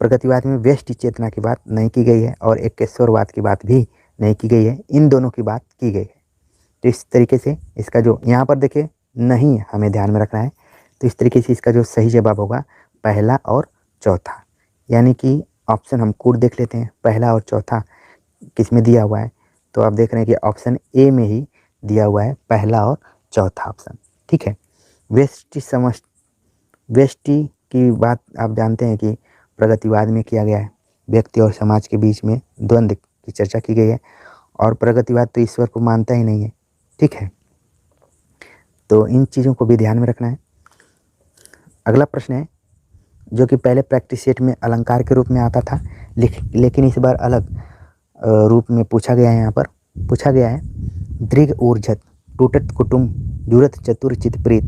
प्रगतिवाद में व्यष्टि चेतना की बात नहीं की गई है और एकेश्वरवाद की बात भी नहीं की गई है, इन दोनों की बात की गई है। तो इस तरीके से इसका जो यहाँ पर देखिए नहीं हमें ध्यान में रखना है, तो इस तरीके से इसका जो सही जवाब होगा पहला और चौथा, यानी कि ऑप्शन हम कोड देख लेते हैं, पहला और चौथा किस में दिया हुआ है। तो आप देख रहे हैं कि ऑप्शन ए में ही दिया हुआ है पहला और चौथा ऑप्शन, ठीक है। व्यष्टि की बात आप जानते हैं कि प्रगतिवाद में किया गया है, व्यक्ति और समाज के बीच में द्वंद्व की चर्चा की गई है, और प्रगतिवाद तो ईश्वर को मानता ही नहीं है, ठीक है। तो इन चीज़ों को भी ध्यान में रखना है। अगला प्रश्न है, जो कि पहले प्रैक्टिस सेट में अलंकार के रूप में आता था, लेकिन इस बार अलग रूप में पूछा गया है। यहाँ पर पूछा गया है, दृढ़ ऊर्जत टूटत कुटुम जुरत चतुर चित प्रीत,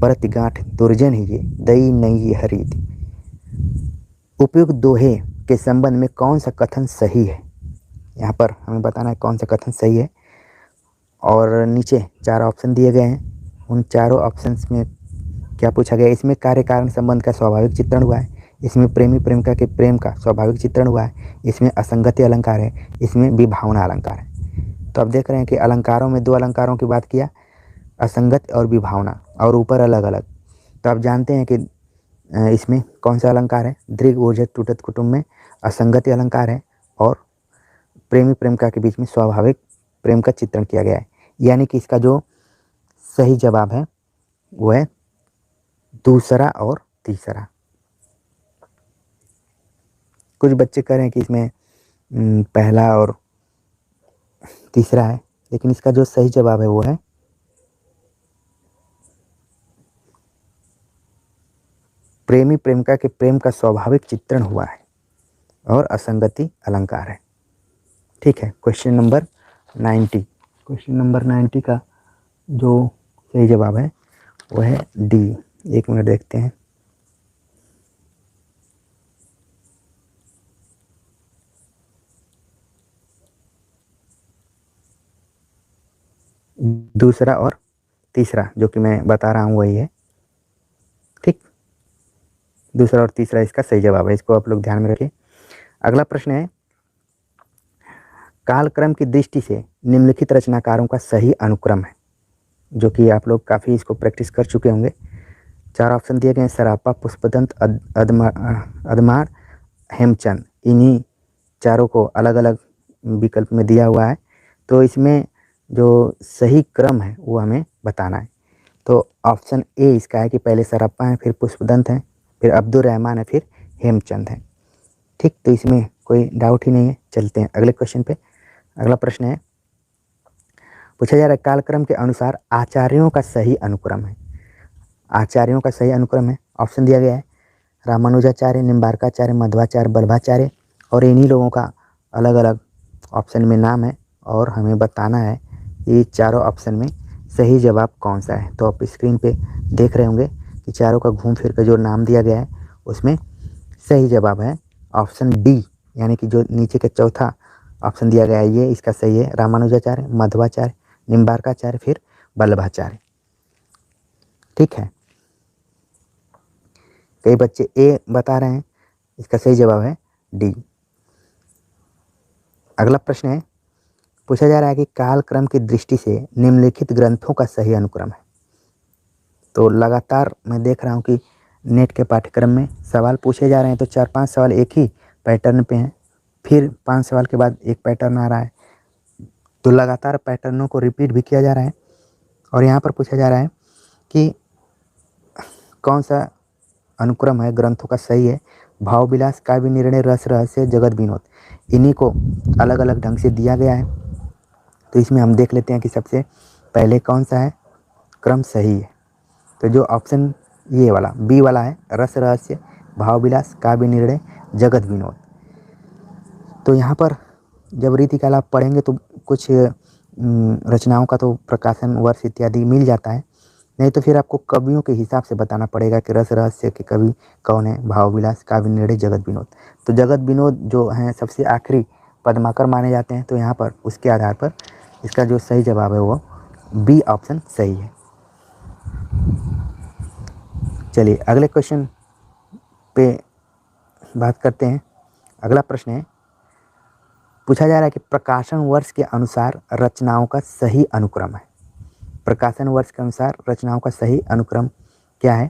परत गांठ दुर्जन ही ये दई नहीं हरीत। उपयुक्त दोहे के संबंध में कौन सा कथन सही है। यहाँ पर हमें बताना है कौन सा कथन सही है, और नीचे 4 ऑप्शन दिए गए हैं। उन चारों ऑप्शंस में क्या पूछा गया, इसमें कार्य कारण संबंध का स्वाभाविक चित्रण हुआ है, इसमें प्रेमी प्रेमिका के प्रेम का स्वाभाविक चित्रण हुआ है, इसमें असंगति अलंकार है, इसमें विभावना अलंकार है। तो आप देख रहे हैं कि अलंकारों में 2 अलंकारों की बात किया, असंगत और विभावना, और ऊपर अलग अलग। तो आप जानते हैं कि इसमें कौन सा अलंकार है, दृढ़ ऊर्जत टूटत कुटुंब में असंगति अलंकार है, और प्रेमी प्रेमिका के बीच में स्वाभाविक प्रेम का चित्रण किया गया है। यानी कि इसका जो सही जवाब है वो है दूसरा और तीसरा। कुछ बच्चे कह रहे हैं कि इसमें पहला और तीसरा है, लेकिन इसका जो सही जवाब है वो है प्रेमी प्रेमिका के प्रेम का स्वाभाविक चित्रण हुआ है और असंगति अलंकार है, ठीक है। क्वेश्चन नंबर 90 का जो सही जवाब है वो है डी। 1 मिनट देखते हैं। दूसरा और तीसरा जो कि मैं बता रहा हूँ वही है, ठीक। दूसरा और तीसरा इसका सही जवाब है, इसको आप लोग ध्यान में रखिए। अगला प्रश्न है, कालक्रम की दृष्टि से निम्नलिखित रचनाकारों का सही अनुक्रम है, जो कि आप लोग काफ़ी इसको प्रैक्टिस कर चुके होंगे। 4 ऑप्शन दिए गए हैं, सरापा, पुष्पदंत, अदमार, हेमचंद। इन्हीं चारों को अलग अलग विकल्प में दिया हुआ है, तो इसमें जो सही क्रम है वो हमें बताना है। तो ऑप्शन ए इसका है कि पहले सरप्पा है, फिर पुष्पदंत है, फिर अब्दुल रहमान है, फिर हेमचंद है। ठीक, तो इसमें कोई डाउट ही नहीं है। चलते हैं अगले क्वेश्चन पे। अगला प्रश्न है, पूछा जा रहा है कालक्रम के अनुसार आचार्यों का सही अनुक्रम है। आचार्यों का सही अनुक्रम है, ऑप्शन दिया गया है रामानुजाचार्य, निम्बार्काचार्य, मध्वाचार्य, बल्लभाचार्य, और इन्हीं लोगों का अलग अलग ऑप्शन में नाम है और हमें बताना है ये चारों ऑप्शन में सही जवाब कौन सा है। तो आप स्क्रीन पे देख रहे होंगे कि चारों का घूम फिर कर जो नाम दिया गया है उसमें सही जवाब है ऑप्शन डी, यानी कि जो नीचे का चौथा ऑप्शन दिया गया है ये इसका सही है, रामानुजाचार्य, मध्वाचार्य, निम्बार्काचार्य, फिर बल्लभाचार्य। ठीक है, कई बच्चे ए बता रहे हैं, इसका सही जवाब है डी। अगला प्रश्न है, पूछा जा रहा है कि कालक्रम की दृष्टि से निम्नलिखित ग्रंथों का सही अनुक्रम है। तो लगातार मैं देख रहा हूँ कि नेट के पाठ्यक्रम में सवाल पूछे जा रहे हैं, तो 4-5 सवाल एक ही पैटर्न पे हैं, फिर 5 सवाल के बाद एक पैटर्न आ रहा है, तो लगातार पैटर्नों को रिपीट भी किया जा रहा है। और यहाँ पर पूछा जा रहा है कि कौन सा अनुक्रम है ग्रंथों का सही है। भाव विलास, काव्य निर्णय, रस रहस्य, जगत विनोद, इन्हीं को अलग अलग ढंग से दिया गया है। तो इसमें हम देख लेते हैं कि सबसे पहले कौन सा है क्रम सही है। तो जो ऑप्शन ये वाला बी वाला है, रस रहस्य, भाव विलास, काव्य निर्णय, जगत विनोद। तो यहाँ पर जब रीति का लाभ पढ़ेंगे तो कुछ रचनाओं का तो प्रकाशन वर्ष इत्यादि मिल जाता है, नहीं तो फिर आपको कवियों के हिसाब से बताना पड़ेगा कि रस रहस्य के कवि कौन है, भाव विलास, काव्य निर्णय, जगत विनोद। तो जगत विनोद जो हैं सबसे आखिरी पद्माकर माने जाते हैं, तो यहाँ पर उसके आधार पर इसका जो सही जवाब है वो बी ऑप्शन सही है। चलिए अगले क्वेश्चन पे बात करते हैं। अगला प्रश्न है, पूछा जा रहा है कि प्रकाशन वर्ष के अनुसार रचनाओं का सही अनुक्रम है। प्रकाशन वर्ष के अनुसार रचनाओं का सही अनुक्रम क्या है।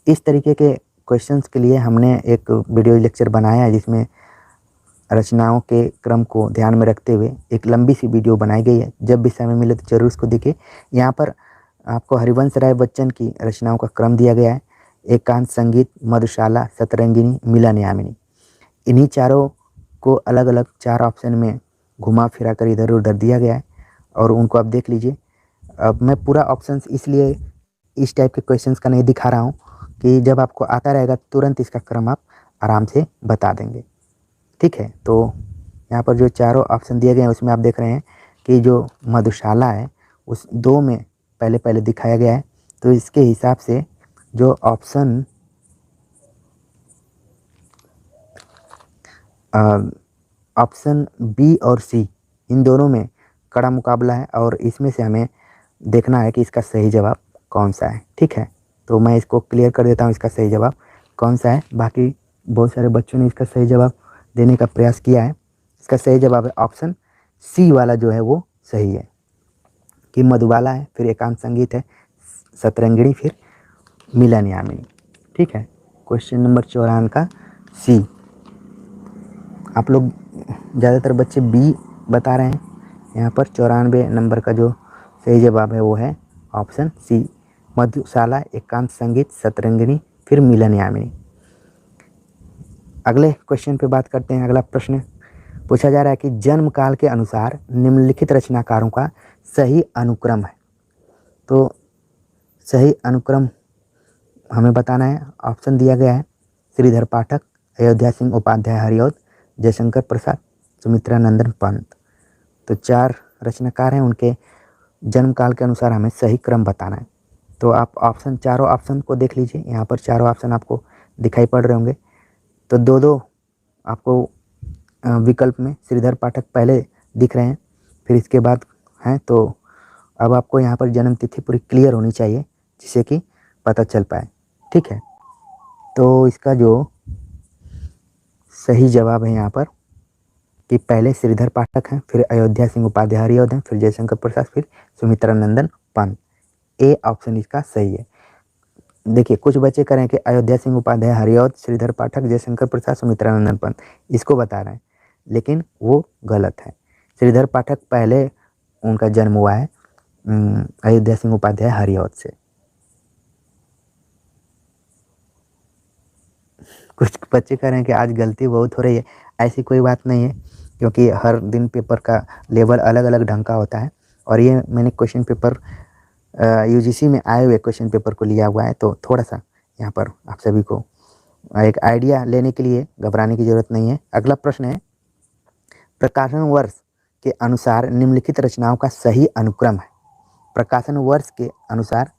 इस तरीके के क्वेश्चंस के लिए हमने एक वीडियो लेक्चर बनाया है जिसमें रचनाओं के क्रम को ध्यान में रखते हुए एक लंबी सी वीडियो बनाई गई है। जब भी समय मिले तो जरूर उसको देखिए। यहाँ पर आपको हरिवंश राय बच्चन की रचनाओं का क्रम दिया गया है, एकांत संगीत, मधुशाला, सतरंगिनी, मिलन यामिनी। इन्हीं चारों को अलग अलग 4 ऑप्शन में घुमा फिरा कर इधर उधर दिया गया है और उनको आप देख लीजिए। अब मैं पूरा ऑप्शंस इसलिए इस टाइप के क्वेश्चंस का नहीं दिखा रहा हूँ कि जब आपको आता रहेगा तुरंत इसका क्रम आप आराम से बता देंगे। ठीक है, तो यहाँ पर जो चारों ऑप्शन दिए गए हैं उसमें आप देख रहे हैं कि जो मधुशाला है उस 2 में पहले पहले दिखाया गया है। तो इसके हिसाब से जो ऑप्शन ऑप्शन बी और सी इन दोनों में कड़ा मुकाबला है और इसमें से हमें देखना है कि इसका सही जवाब कौन सा है। ठीक है, तो मैं इसको क्लियर कर देता हूँ इसका सही जवाब कौन सा है। बाकी बहुत सारे बच्चों ने इसका सही जवाब देने का प्रयास किया है। इसका सही जवाब है ऑप्शन सी वाला जो है वो सही है कि मधुबाला है, फिर एकांत संगीत है, सतरंगिणी, फिर मिलन यामिनी। ठीक है, क्वेश्चन नंबर 54 का सी। आप लोग ज़्यादातर बच्चे बी बता रहे हैं। यहाँ पर 94 नंबर का जो सही जवाब है वो है ऑप्शन सी, मधुशाला, एकांत संगीत, सतरंगिणी, फिर मिलन यामिनी। अगले क्वेश्चन पे बात करते हैं। अगला प्रश्न पूछा जा रहा है कि जन्म काल के अनुसार निम्नलिखित रचनाकारों का सही अनुक्रम है। तो सही अनुक्रम हमें बताना है। ऑप्शन दिया गया है श्रीधर पाठक, अयोध्या सिंह उपाध्याय हरिऔध, जयशंकर प्रसाद, सुमित्रा नंदन पंत। तो 4 रचनाकार हैं, उनके जन्म काल के अनुसार हमें सही क्रम बताना है। तो आप चारों ऑप्शन को देख लीजिए। यहाँ पर चारों ऑप्शन आपको दिखाई पड़ रहे होंगे। तो 2-2 आपको विकल्प में श्रीधर पाठक पहले दिख रहे हैं, फिर इसके बाद हैं। तो अब आपको यहाँ पर जन्म तिथि पूरी क्लियर होनी चाहिए जिससे कि पता चल पाए। ठीक है, तो इसका जो सही जवाब है यहाँ पर कि पहले श्रीधर पाठक हैं, फिर अयोध्या सिंह उपाध्याय हरिऔध हैं, फिर जयशंकर प्रसाद, फिर सुमित्रा नंदन पंत। ए ऑप्शन इसका सही है। देखिए कुछ बच्चे कह रहे हैं कि अयोध्या सिंह उपाध्याय हरिऔध, श्रीधर पाठक, जयशंकर प्रसाद, सुमित्रा नंदन पंत, इसको बता रहे हैं, लेकिन वो गलत है। श्रीधर पाठक पहले उनका जन्म हुआ है, अयोध्या सिंह उपाध्याय हरिऔध से। कुछ बच्चे कह रहे हैं कि आज गलती बहुत हो रही है। ऐसी कोई बात नहीं है, क्योंकि हर दिन पेपर का लेवल अलग अलग ढंग का होता है। और ये मैंने क्वेश्चन पेपर यूजीसी में आए हुए क्वेश्चन पेपर को लिया हुआ है, तो थोड़ा सा यहाँ पर आप सभी को एक आइडिया लेने के लिए घबराने की ज़रूरत नहीं है। अगला प्रश्न है, प्रकाशन वर्ष के अनुसार निम्नलिखित रचनाओं का सही अनुक्रम है। प्रकाशन वर्ष के अनुसार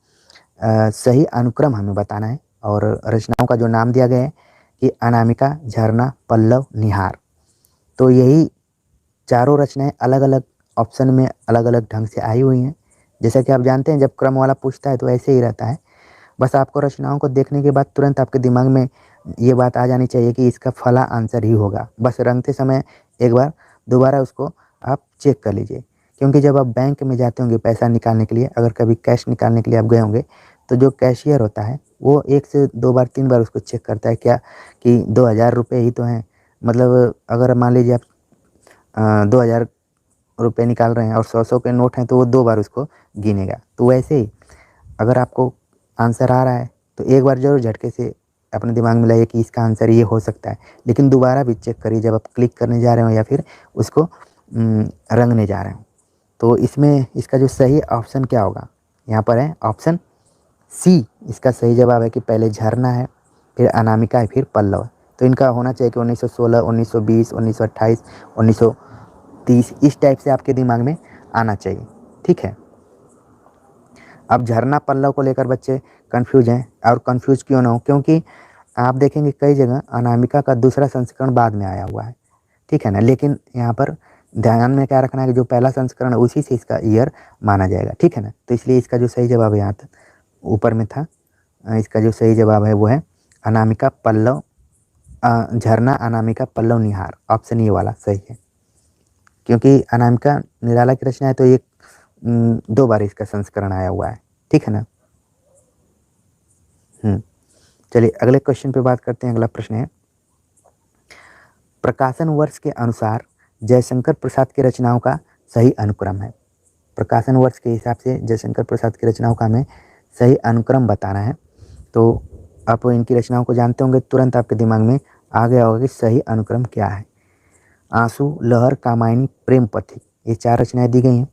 सही अनुक्रम हमें बताना है। और रचनाओं का जो नाम दिया गया है कि अनामिका, झरना, पल्लव, निहार। तो यही चारों रचनाएं अलग अलग ऑप्शन में अलग अलग ढंग से आई हुई हैं। जैसा कि आप जानते हैं, जब क्रम वाला पूछता है तो ऐसे ही रहता है। बस आपको रचनाओं को देखने के बाद तुरंत आपके दिमाग में ये बात आ जानी चाहिए कि इसका फला आंसर ही होगा। बस रंगते समय एक बार दोबारा उसको आप चेक कर लीजिए, क्योंकि जब आप बैंक में जाते होंगे पैसा निकालने के लिए, अगर कभी कैश निकालने के लिए आप गए होंगे, तो जो कैशियर होता है वो 1 से 2 बार 3 बार उसको चेक करता है क्या कि 2000 रुपये ही तो हैं। मतलब अगर मान लीजिए आप 2000 रुपये निकाल रहे हैं और 100-100 के नोट हैं, तो वो 2 बार उसको गिनेगा। तो वैसे ही अगर आपको आंसर आ रहा है तो एक बार ज़रूर झटके से अपने दिमाग में लाइए कि इसका आंसर ये हो सकता है, लेकिन दोबारा भी चेक करिए जब आप क्लिक करने जा रहे हो या फिर उसको रंगने जा रहे हो। तो इसमें इसका जो सही ऑप्शन क्या होगा, यहाँ पर है ऑप्शन सी। इसका सही जवाब है कि पहले झरना है, फिर अनामिका है, फिर पल्लव है। तो इनका होना चाहिए कि 1916, 1920, 1928, 1930, इस टाइप से आपके दिमाग में आना चाहिए। ठीक है। अब झरना पल्लव को लेकर बच्चे कंफ्यूज हैं, और कंफ्यूज क्यों ना हो, क्योंकि आप देखेंगे कई जगह अनामिका का दूसरा संस्करण बाद में आया हुआ है। ठीक है ना, लेकिन यहाँ पर ध्यान में क्या रखना है कि जो पहला संस्करण है उसी से इसका ईयर माना जाएगा। ठीक है ना, तो इसलिए इसका जो सही जवाब है यहाँ तक ऊपर में था, इसका जो सही जवाब है वो है अनामिका पल्लव, झरना, अनामिका, पल्लव, निहार। ऑप्शन ये वाला सही है, क्योंकि अनामिका निराला की रचना है तो एक 2 बार इसका संस्करण आया हुआ है। ठीक है ना। चलिए अगले क्वेश्चन पे बात करते हैं। अगला प्रश्न है, प्रकाशन वर्ष के अनुसार जयशंकर प्रसाद की रचनाओं का सही अनुक्रम है। प्रकाशन वर्ष के हिसाब से जयशंकर प्रसाद की रचनाओं का हमें सही अनुक्रम बताना है। तो आप इनकी रचनाओं को जानते होंगे, तुरंत आपके दिमाग में आ गया होगा कि सही अनुक्रम क्या है। आंसू, लहर, कामायनी, प्रेम पथिक, ये 4 रचनाएं दी गई हैं।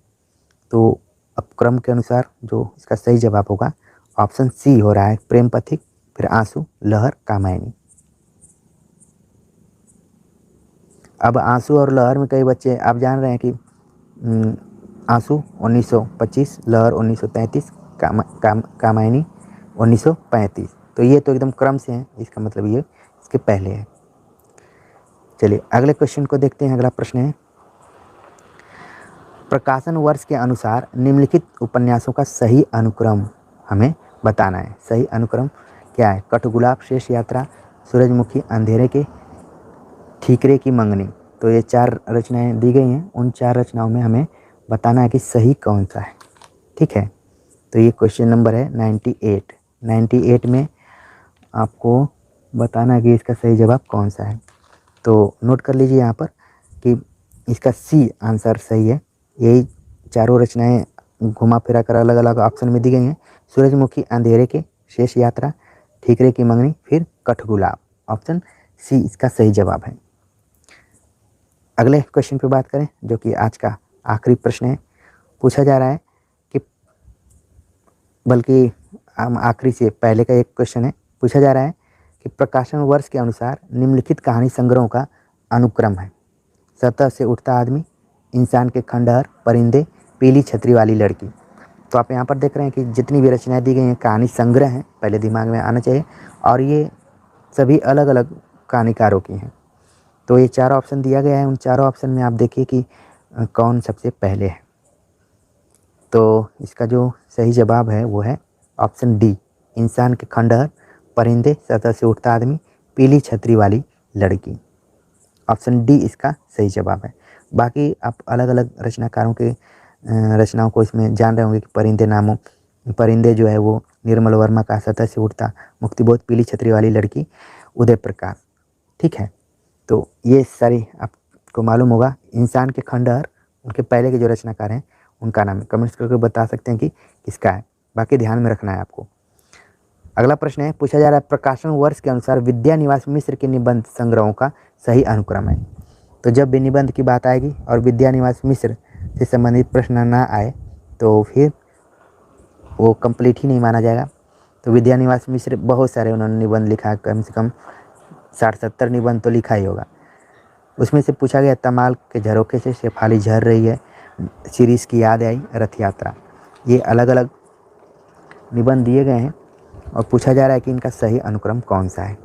तो अब क्रम के अनुसार जो इसका सही जवाब होगा ऑप्शन सी हो रहा है, प्रेम पथिक, फिर आंसू, लहर, कामायनी। अब आंसू और लहर में कई बच्चे आप जान रहे हैं कि आंसू 1925, लहर 1933, कामायनी 1935। तो ये तो एकदम क्रम से हैं, इसका मतलब ये इसके पहले है। चलिए अगले क्वेश्चन को देखते हैं। अगला प्रश्न है, प्रकाशन वर्ष के अनुसार निम्नलिखित उपन्यासों का सही अनुक्रम हमें बताना है। सही अनुक्रम क्या है? कठगुलाब, शेष यात्रा, सूरजमुखी, अंधेरे के, ठीकरे की मंगनी। तो ये 4 रचनाएं दी गई हैं, उन 4 रचनाओं में हमें बताना है कि सही कौन सा है। ठीक है, तो ये क्वेश्चन नंबर है 98 में आपको बताना है कि इसका सही जवाब कौन सा है। तो नोट कर लीजिए यहाँ पर कि इसका सी आंसर सही है। यही चारों रचनाएं घुमा फिरा कर अलग अलग ऑप्शन में दी गई हैं। सूरजमुखी, अंधेरे के, शेष यात्रा, ठीकरे की मंगनी, फिर कठगुलाब। ऑप्शन सी इसका सही जवाब है। अगले क्वेश्चन पे बात करें, जो कि आज का आखिरी प्रश्न है। पूछा जा रहा है कि, बल्कि आखिरी से पहले का एक क्वेश्चन है, पूछा जा रहा है कि प्रकाशन वर्ष के अनुसार निम्नलिखित कहानी संग्रहों का अनुक्रम है। सतह से उठता आदमी, इंसान के खंडहर, परिंदे, पीली छतरी वाली लड़की। तो आप यहाँ पर देख रहे हैं कि जितनी भी रचनाएं दी गई हैं कहानी संग्रह हैं, पहले दिमाग में आना चाहिए, और ये सभी अलग अलग कहानीकारों की हैं। तो ये 4 ऑप्शन दिया गया है, उन चारों ऑप्शन में आप देखिए कि कौन सबसे पहले है। तो इसका जो सही जवाब है वो है ऑप्शन डी, इंसान के खंडहर, परिंदे, सतह से उठता आदमी, पीली छतरी वाली लड़की। ऑप्शन डी इसका सही जवाब है। बाकी आप अलग अलग रचनाकारों के रचनाओं को इसमें जान रहे होंगे कि परिंदे जो है वो निर्मल वर्मा का, सतह से उठता मुक्तिबोध, पीली छतरी वाली लड़की उदय प्रकाश। ठीक है, तो ये सारी आपको मालूम होगा। इंसान के खंडहर उनके पहले के जो रचनाकार हैं उनका नाम है। कमेंट्स करके बता सकते हैं कि किसका है, बाकी ध्यान में रखना है आपको। अगला प्रश्न है, पूछा जा रहा है प्रकाशन वर्ष के अनुसार विद्या निवास मिश्र के निबंध संग्रहों का सही अनुक्रम है। तो जब भी निबंध की बात आएगी और विद्या निवास मिश्र से संबंधित प्रश्न ना आए तो फिर वो कंप्लीट ही नहीं माना जाएगा। तो विद्या निवास मिश्र बहुत सारे उन्होंने निबंध लिखा है, कम से कम 60-70 निबंध तो लिखा ही होगा। उसमें से पूछा गया तमाल के झरोखे से शेफाली झर रही है, शिरीष की याद आई, रथ यात्रा। ये अलग अलग निबंध दिए गए हैं और पूछा जा रहा है कि इनका सही अनुक्रम कौन सा है।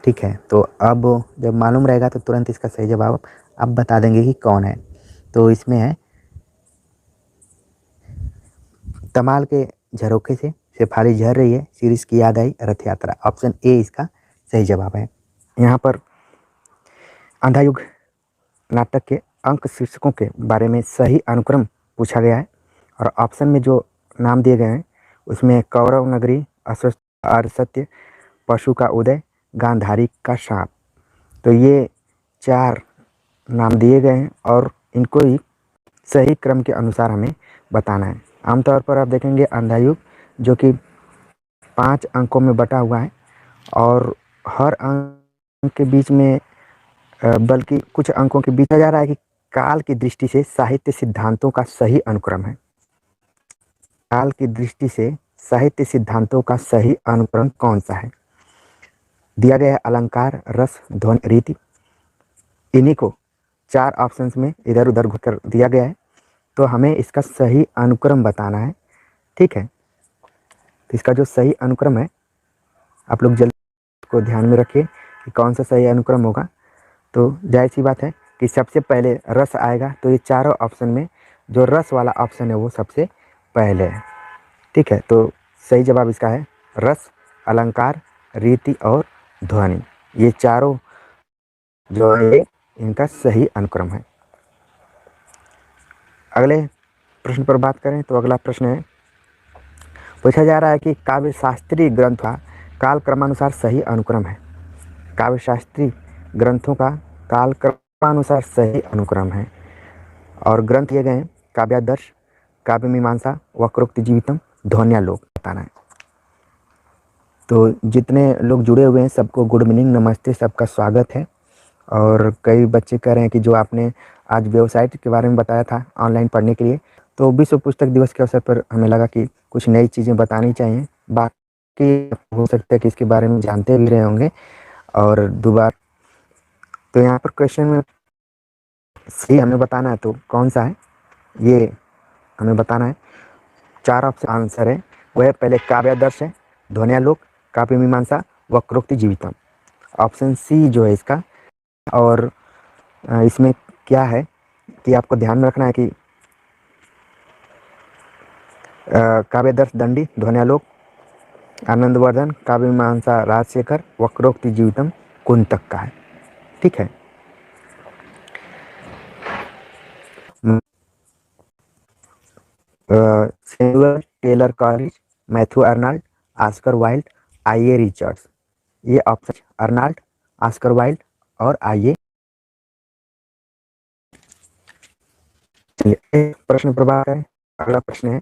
ठीक है, तो अब जब मालूम रहेगा तो तुरंत इसका सही जवाब आप बता देंगे कि कौन है। तो इसमें है तमाल के झरोखे से शेफाली झर रही है, शिरीष की याद आई, रथ यात्रा। ऑप्शन ए इसका सही जवाब है। यहाँ पर अंधा युग नाटक के अंक शीर्षकों के बारे में सही अनुक्रम पूछा गया है और ऑप्शन में जो नाम दिए गए हैं उसमें कौरव नगरी, असत्य, पशु का उदय, गांधारी का सांप। तो ये 4 नाम दिए गए हैं और इनको ही सही क्रम के अनुसार हमें बताना है। आमतौर पर आप देखेंगे अंधा युग जो कि 5 अंकों में बटा हुआ है और हर अंक के बीच में बल्कि कुछ अंकों के बीच जा रहा है कि काल की दृष्टि से साहित्य सिद्धांतों का सही अनुक्रम है। काल की दृष्टि से साहित्य सिद्धांतों का सही अनुक्रम कौन सा है? दिया गया है अलंकार, रस, ध्वनि, रीति। इन्हीं को 4 ऑप्शंस में इधर उधर घुकर दिया गया है, तो हमें इसका सही अनुक्रम बताना है। ठीक है, तो इसका जो सही अनुक्रम है आप लोग जल्दी को ध्यान में रखिए कि कौन सा सही अनुक्रम होगा। तो जाहिर सी बात है कि सबसे पहले रस आएगा, तो ये चारों ऑप्शन में जो रस वाला ऑप्शन है वो सबसे पहले है। ठीक है, तो सही जवाब इसका है रस, अलंकार, रीति और ध्वनि। ये चारों जो है इनका सही अनुक्रम है। अगले प्रश्न पर बात करें तो अगला प्रश्न है, पूछा जा रहा है कि काव्य शास्त्रीय ग्रंथ का काल क्रमानुसार सही अनुक्रम है। काव्य शास्त्रीय ग्रंथों का काल क्रमानुसार सही अनुक्रम है और ग्रंथ दिए गए हैं काव्यादर्श, काव्य मीमांसा, वक्रोक्ति जीवितम, ध्वन्यालोक बताना है। तो जितने लोग जुड़े हुए हैं सबको गुड मॉर्निंग, नमस्ते, सबका स्वागत है। और कई बच्चे कह रहे हैं कि जो आपने आज वेबसाइट के बारे में बताया था ऑनलाइन पढ़ने के लिए, तो विश्व पुस्तक दिवस के अवसर पर हमें लगा कि कुछ नई चीज़ें बतानी चाहिए। बाकी हो सकता है कि इसके बारे में जानते भी रहे होंगे और दोबारा। तो यहाँ पर क्वेश्चन में सही हमें बताना है, तो कौन सा है ये हमें बताना है। 4 ऑप्शन आंसर है, वह है पहले काव्यादर्श है, ध्वन्यालोक, काव्य मीमांसा, वक्रोक्ति जीवितम। ऑप्शन सी जो है इसका। और इसमें क्या है कि आपको ध्यान में रखना है कि काव्यादर्श दंडी, ध्वन्यालोक आनंदवर्धन, काव्य मीमांसा राजशेखर, वक्रोक्ति जीवितम कुंतक का है। ठीक है, Samuel Taylor Coleridge, Matthew Arnold, Oscar Wilde, I A Richards. ये ऑप्शन अर्नाल्ड, ऑस्कर वाइल्ड और आई ए। चलिए प्रश्न पर बात करें। अगला प्रश्न है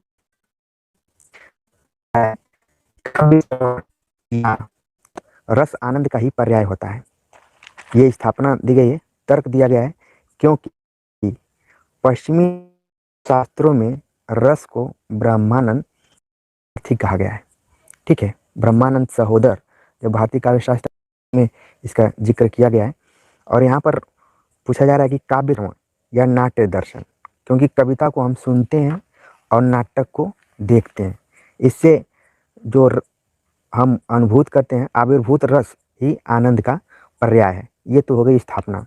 रस आनंद का ही पर्याय होता है। ये स्थापना दी गई है, तर्क दिया गया है क्योंकि पश्चिमी शास्त्रों में रस को ब्रह्मानंद कहा गया है। ठीक है, ब्रह्मानंद सहोदर जो भारतीय काव्य शास्त्र में इसका जिक्र किया गया है। और यहाँ पर पूछा जा रहा है कि काव्य या नाट्य दर्शन, क्योंकि कविता को हम सुनते हैं और नाटक को देखते हैं, इससे जो हम अनुभूत करते हैं आविर्भूत रस ही आनंद का पर्याय है। ये तो हो गई स्थापना।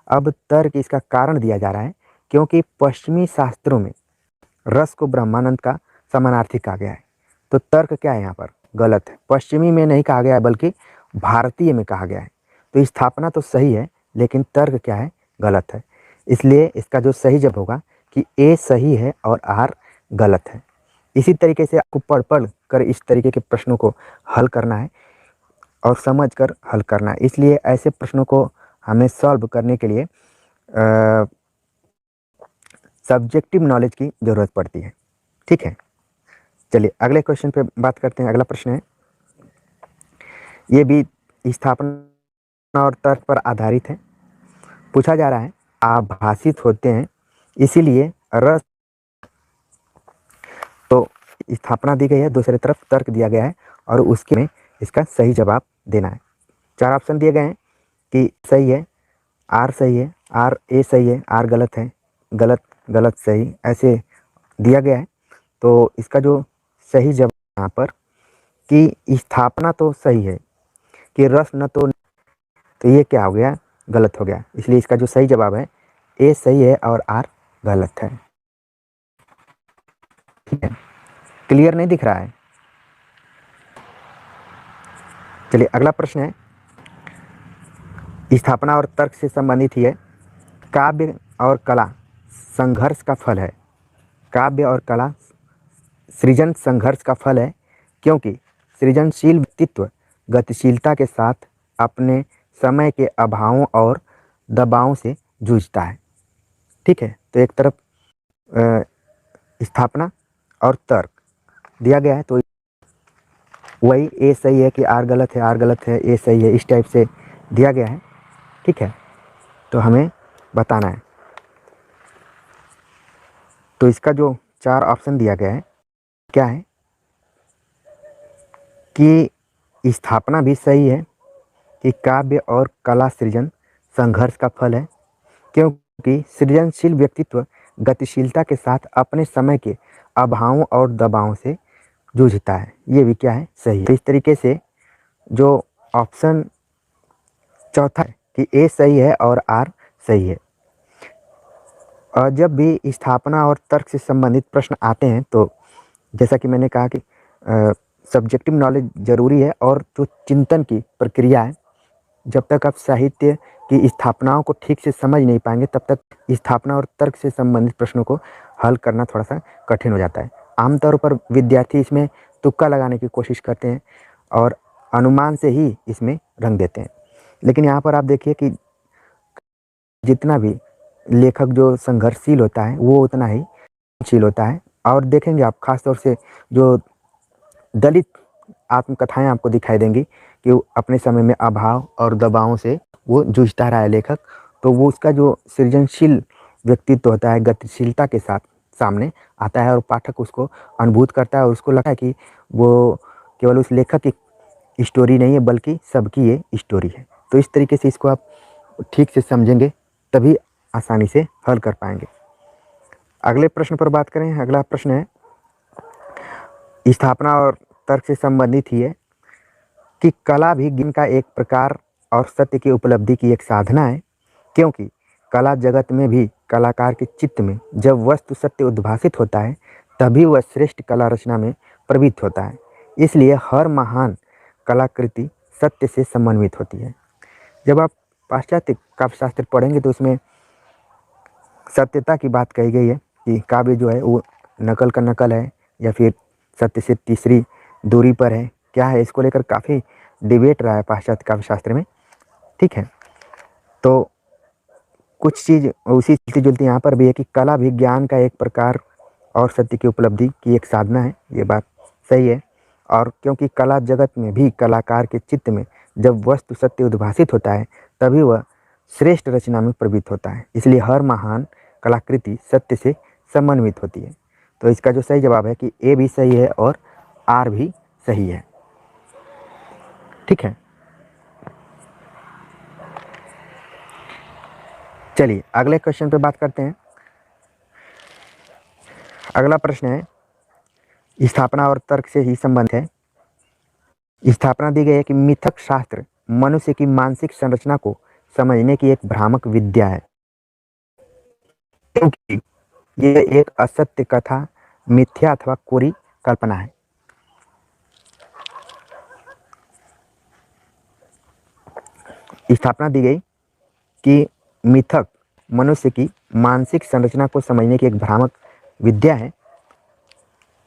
अब तर्क इसका कारण दिया जा रहा है क्योंकि पश्चिमी शास्त्रों में रस को ब्रह्मानंद का समानार्थी कहा गया है। तो तर्क क्या है यहाँ पर? गलत है, पश्चिमी में नहीं कहा गया है बल्कि भारतीय में कहा गया है। तो स्थापना तो सही है लेकिन तर्क क्या है? गलत है। इसलिए इसका जो सही जवाब होगा कि ए सही है और आर गलत है। इसी तरीके से आपको पढ़ पढ़ कर इस तरीके के प्रश्नों को हल करना है और समझ कर हल करना है। इसलिए ऐसे प्रश्नों को हमें सॉल्व करने के लिए सब्जेक्टिव नॉलेज की ज़रूरत पड़ती है। ठीक है, चलिए अगले क्वेश्चन पे बात करते हैं। अगला प्रश्न है, ये भी स्थापना और तर्क पर आधारित है। पूछा जा रहा है, आभासित होते हैं इसीलिए रस, तो स्थापना दी गई है, दूसरी तरफ तर्क दिया गया है और उसके में इसका सही जवाब देना है। 4 ऑप्शन दिए गए हैं कि सही है, आर सही है, आर ए सही है, आर गलत है, गलत गलत सही, ऐसे दिया गया है। तो इसका जो सही जवाब यहाँ पर कि स्थापना तो सही है, कि रस न तो ये क्या हो गया, गलत हो गया। इसलिए इसका जो सही जवाब है ए सही है और आर गलत है। ठीक है, क्लियर नहीं दिख रहा है? चलिए अगला प्रश्न है, स्थापना और तर्क से संबंधित ही है। काव्य और कला संघर्ष का फल है। काव्य और कला सृजन संघर्ष का फल है, क्योंकि सृजनशील व्यक्तित्व गतिशीलता के साथ अपने समय के अभावों और दबावों से जूझता है। ठीक है, तो एक तरफ स्थापना और तर्क दिया गया है, तो वही ए सही है कि आर गलत है, आर गलत है, ए सही है, इस टाइप से दिया गया है। ठीक है, तो हमें बताना है। तो इसका जो 4 ऑप्शन दिया गया है क्या है कि स्थापना भी सही है, कि काव्य और कला सृजन संघर्ष का फल है, क्योंकि सृजनशील व्यक्तित्व गतिशीलता के साथ अपने समय के अभावों और दबावों से जूझता है। ये भी क्या है, सही है। तो इस तरीके से जो ऑप्शन चौथा है कि ए सही है और आर सही है। और जब भी स्थापना और तर्क से संबंधित प्रश्न आते हैं तो जैसा कि मैंने कहा कि सब्जेक्टिव नॉलेज ज़रूरी है, और जो चिंतन की प्रक्रिया है, जब तक आप साहित्य की स्थापनाओं को ठीक से समझ नहीं पाएंगे तब तक स्थापना और तर्क से संबंधित प्रश्नों को हल करना थोड़ा सा कठिन हो जाता है। आमतौर पर विद्यार्थी इसमें तुक्का लगाने की कोशिश करते हैं और अनुमान से ही इसमें रंग देते हैं। लेकिन यहाँ पर आप देखिए कि जितना भी लेखक जो संघर्षशील होता है वो उतना ही शील होता है। और देखेंगे आप खासतौर से जो दलित आत्मकथाएं आपको दिखाई देंगी कि वो अपने समय में अभाव और दबावों से वो जूझता रहा है लेखक, तो वो उसका जो सृजनशील व्यक्तित्व होता है गतिशीलता के साथ सामने आता है और पाठक उसको अनुभूत करता है और उसको लगता है कि वो केवल उस लेखक की स्टोरी नहीं है बल्कि सबकी ये स्टोरी है। तो इस तरीके से इसको आप ठीक से समझेंगे तभी आसानी से हल कर पाएंगे। अगले प्रश्न पर बात करें। अगला प्रश्न है, स्थापना और तर्क से संबंधित ही है कि कला भी ज्ञान का एक प्रकार और सत्य की उपलब्धि की एक साधना है, क्योंकि कला जगत में भी कलाकार के चित्त में जब वस्तु सत्य उद्भासित होता है तभी वह श्रेष्ठ कला रचना में प्रवृत्त होता है। इसलिए हर महान कलाकृति सत्य से समन्वित होती है। जब आप पाश्चात्य काव्यशास्त्र पढ़ेंगे तो उसमें सत्यता की बात कही गई है कि काव्य जो है वो नकल का नकल है या फिर सत्य से तीसरी दूरी पर है, क्या है, इसको लेकर काफ़ी डिबेट रहा है पाश्चात्य काव्यशास्त्र में। ठीक है, तो कुछ चीज़ उसी मिलती जुलती यहाँ पर भी है कि कला भी ज्ञान का एक प्रकार और सत्य की उपलब्धि की एक साधना है। ये बात सही है। और क्योंकि कला जगत में भी कलाकार के चित्त में जब वस्तु सत्य उद्भासित होता है तभी वह श्रेष्ठ रचना में प्रवृत्त होता है, इसलिए हर महान कलाकृति सत्य से समन्वित होती है। तो इसका जो सही जवाब है कि ए भी सही है और आर भी सही है। ठीक है, चलिए अगले क्वेश्चन पे बात करते हैं। अगला प्रश्न है, स्थापना और तर्क से ही संबंध है। स्थापना दी गई है कि मिथक शास्त्र मनुष्य की मानसिक संरचना को समझने की एक भ्रामक विद्या है, क्योंकि यह एक असत्य कथा, मिथ्या अथवा कोरी कल्पना है। स्थापना दी गई कि मिथक मनुष्य की मानसिक संरचना को समझने की एक भ्रामक विद्या है,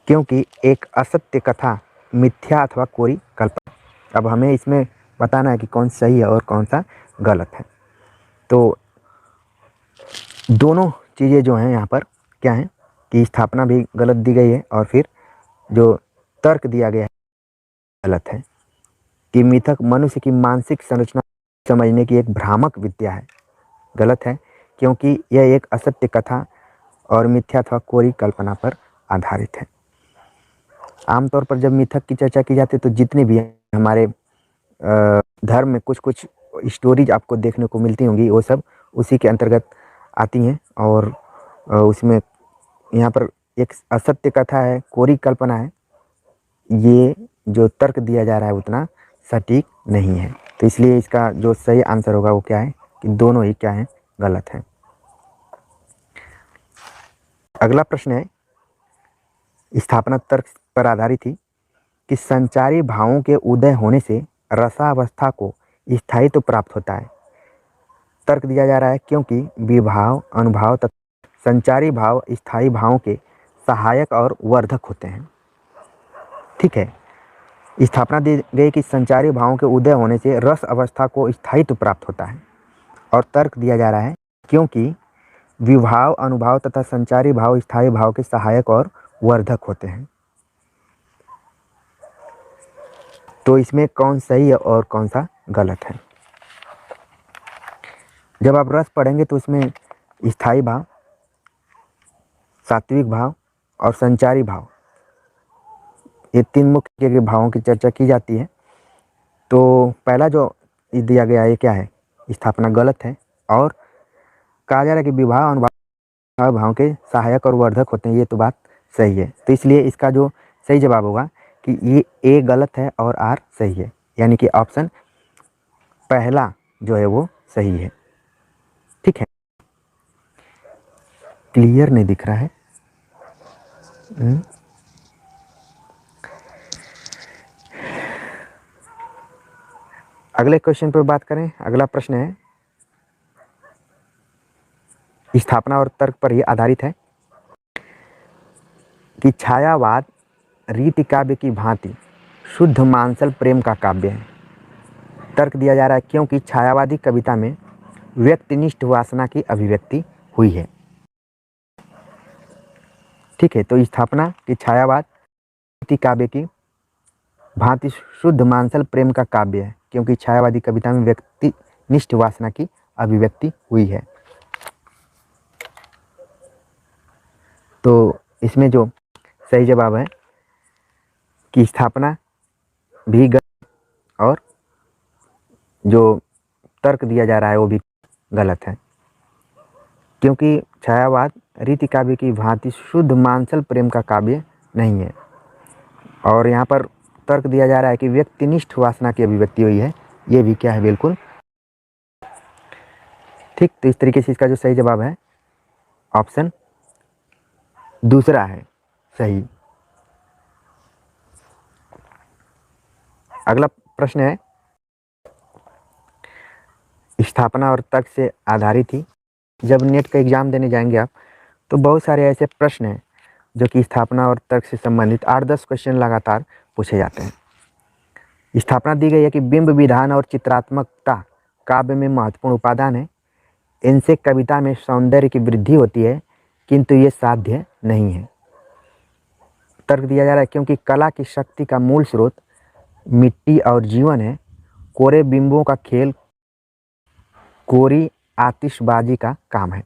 क्योंकि एक असत्य कथा, मिथ्या अथवा कोरी कल्पना। अब हमें इसमें बताना है कि कौन सही है और कौन सा गलत है। तो दोनों चीज़ें जो हैं यहाँ पर क्या है कि स्थापना भी गलत दी गई है, और फिर जो तर्क दिया गया है गलत है कि मिथक मनुष्य की मानसिक संरचना समझने की एक भ्रामक विद्या है। गलत है, क्योंकि यह एक असत्य कथा और मिथ्या अथवा कोरी कल्पना पर आधारित है। आमतौर पर जब मिथक की चर्चा की जाती है तो जितने भी हमारे धर्म में कुछ कुछ स्टोरीज आपको देखने को मिलती होंगी, वो सब उसी के अंतर्गत आती हैं। और उसमें यहाँ पर एक असत्य कथा है, कोरी कल्पना है, ये जो तर्क दिया जा रहा है उतना सटीक नहीं है। तो इसलिए इसका जो सही आंसर होगा वो क्या है कि दोनों ही क्या है, गलत है। अगला प्रश्न है, स्थापना तर्क पर आधारित थी कि संचारी भावों के उदय होने से रसावस्था को स्थायित्व प्राप्त होता है। तर्क दिया जा रहा है क्योंकि विभाव, अनुभाव तथा संचारी भाव स्थायी भावों के सहायक और वर्धक होते हैं। ठीक है, स्थापना दी गई कि संचारी भावों के उदय होने से रस अवस्था को स्थायित्व प्राप्त होता है। और तर्क दिया जा रहा है क्योंकि विभाव, अनुभाव तथा संचारी भाव स्थायी भाव के सहायक और वर्धक होते हैं। तो इसमें कौन सही है और कौन सा गलत है? जब आप रस पढ़ेंगे तो इसमें स्थायी भाव, सात्विक भाव और संचारी भाव, ये तीन मुख्य के भावों की चर्चा की जाती है। तो पहला जो दिया गया है क्या है, स्थापना गलत है। और कहा जा रहा है कि विभाव, अनुभाव भाव के सहायक और वर्धक होते हैं, ये तो बात सही है। तो इसलिए इसका जो सही जवाब होगा कि ये ए गलत है और आर सही है, यानी कि ऑप्शन पहला जो है वो सही है। ठीक है, क्लियर नहीं दिख रहा है। अगले क्वेश्चन पर बात करें। अगला प्रश्न है, स्थापना और तर्क पर ही आधारित है कि छायावाद रीति काव्य की भांति शुद्ध मानसल प्रेम का काव्य है। तर्क दिया जा रहा है क्योंकि छायावादी कविता में व्यक्तिनिष्ठ वासना की अभिव्यक्ति हुई है। ठीक है, तो स्थापना की छायावाद रीति काव्य की भांति शुद्ध मानसल प्रेम का काव्य है, क्योंकि छायावादी कविता में व्यक्तिनिष्ठ वासना की अभिव्यक्ति हुई है। तो इसमें जो सही जवाब है कि स्थापना भी गलत और जो तर्क दिया जा रहा है वो भी गलत है, क्योंकि छायावाद रीति काव्य की भांति शुद्ध मानसल प्रेम का काव्य नहीं है। और यहाँ पर तर्क दिया जा रहा है कि व्यक्तिनिष्ठ वासना की अभिव्यक्ति हुई है, ये भी क्या है, बिल्कुल ठीक। तो इस तरीके से इसका जो सही जवाब है ऑप्शन दूसरा है सही। अगला प्रश्न है, स्थापना और तर्क से आधारित ही जब नेट का एग्जाम देने जाएंगे आप तो बहुत सारे ऐसे प्रश्न हैं जो कि स्थापना और तर्क से संबंधित 8-10 क्वेश्चन लगातार पूछे जाते हैं। स्थापना दी गई है कि बिंब विधान और चित्रात्मकता काव्य में महत्वपूर्ण उपादान है। इनसे कविता में सौंदर्य की वृद्धि होती है, किंतु ये साध्य नहीं है। तर्क दिया जा रहा है क्योंकि कला की शक्ति का मूल स्रोत मिट्टी और जीवन है। कोरे बिंबों का खेल कोरी आतिशबाजी का काम है।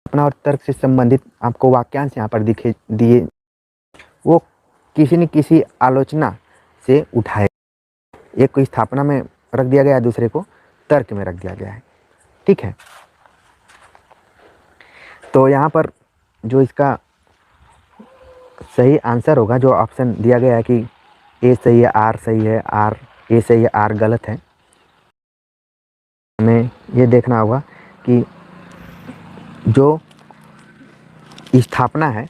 स्थापना और तर्क से संबंधित आपको वाक्यांश यहाँ पर दिखे दिए, वो किसी न किसी आलोचना से उठाए। एक को स्थापना में रख दिया गया है, दूसरे को तर्क में रख दिया गया है। ठीक है, तो यहाँ पर जो इसका सही आंसर होगा, जो ऑप्शन दिया गया है कि ए सही है, आर सही है, आर ए सही है, आर गलत है, हमें ये देखना होगा कि जो स्थापना है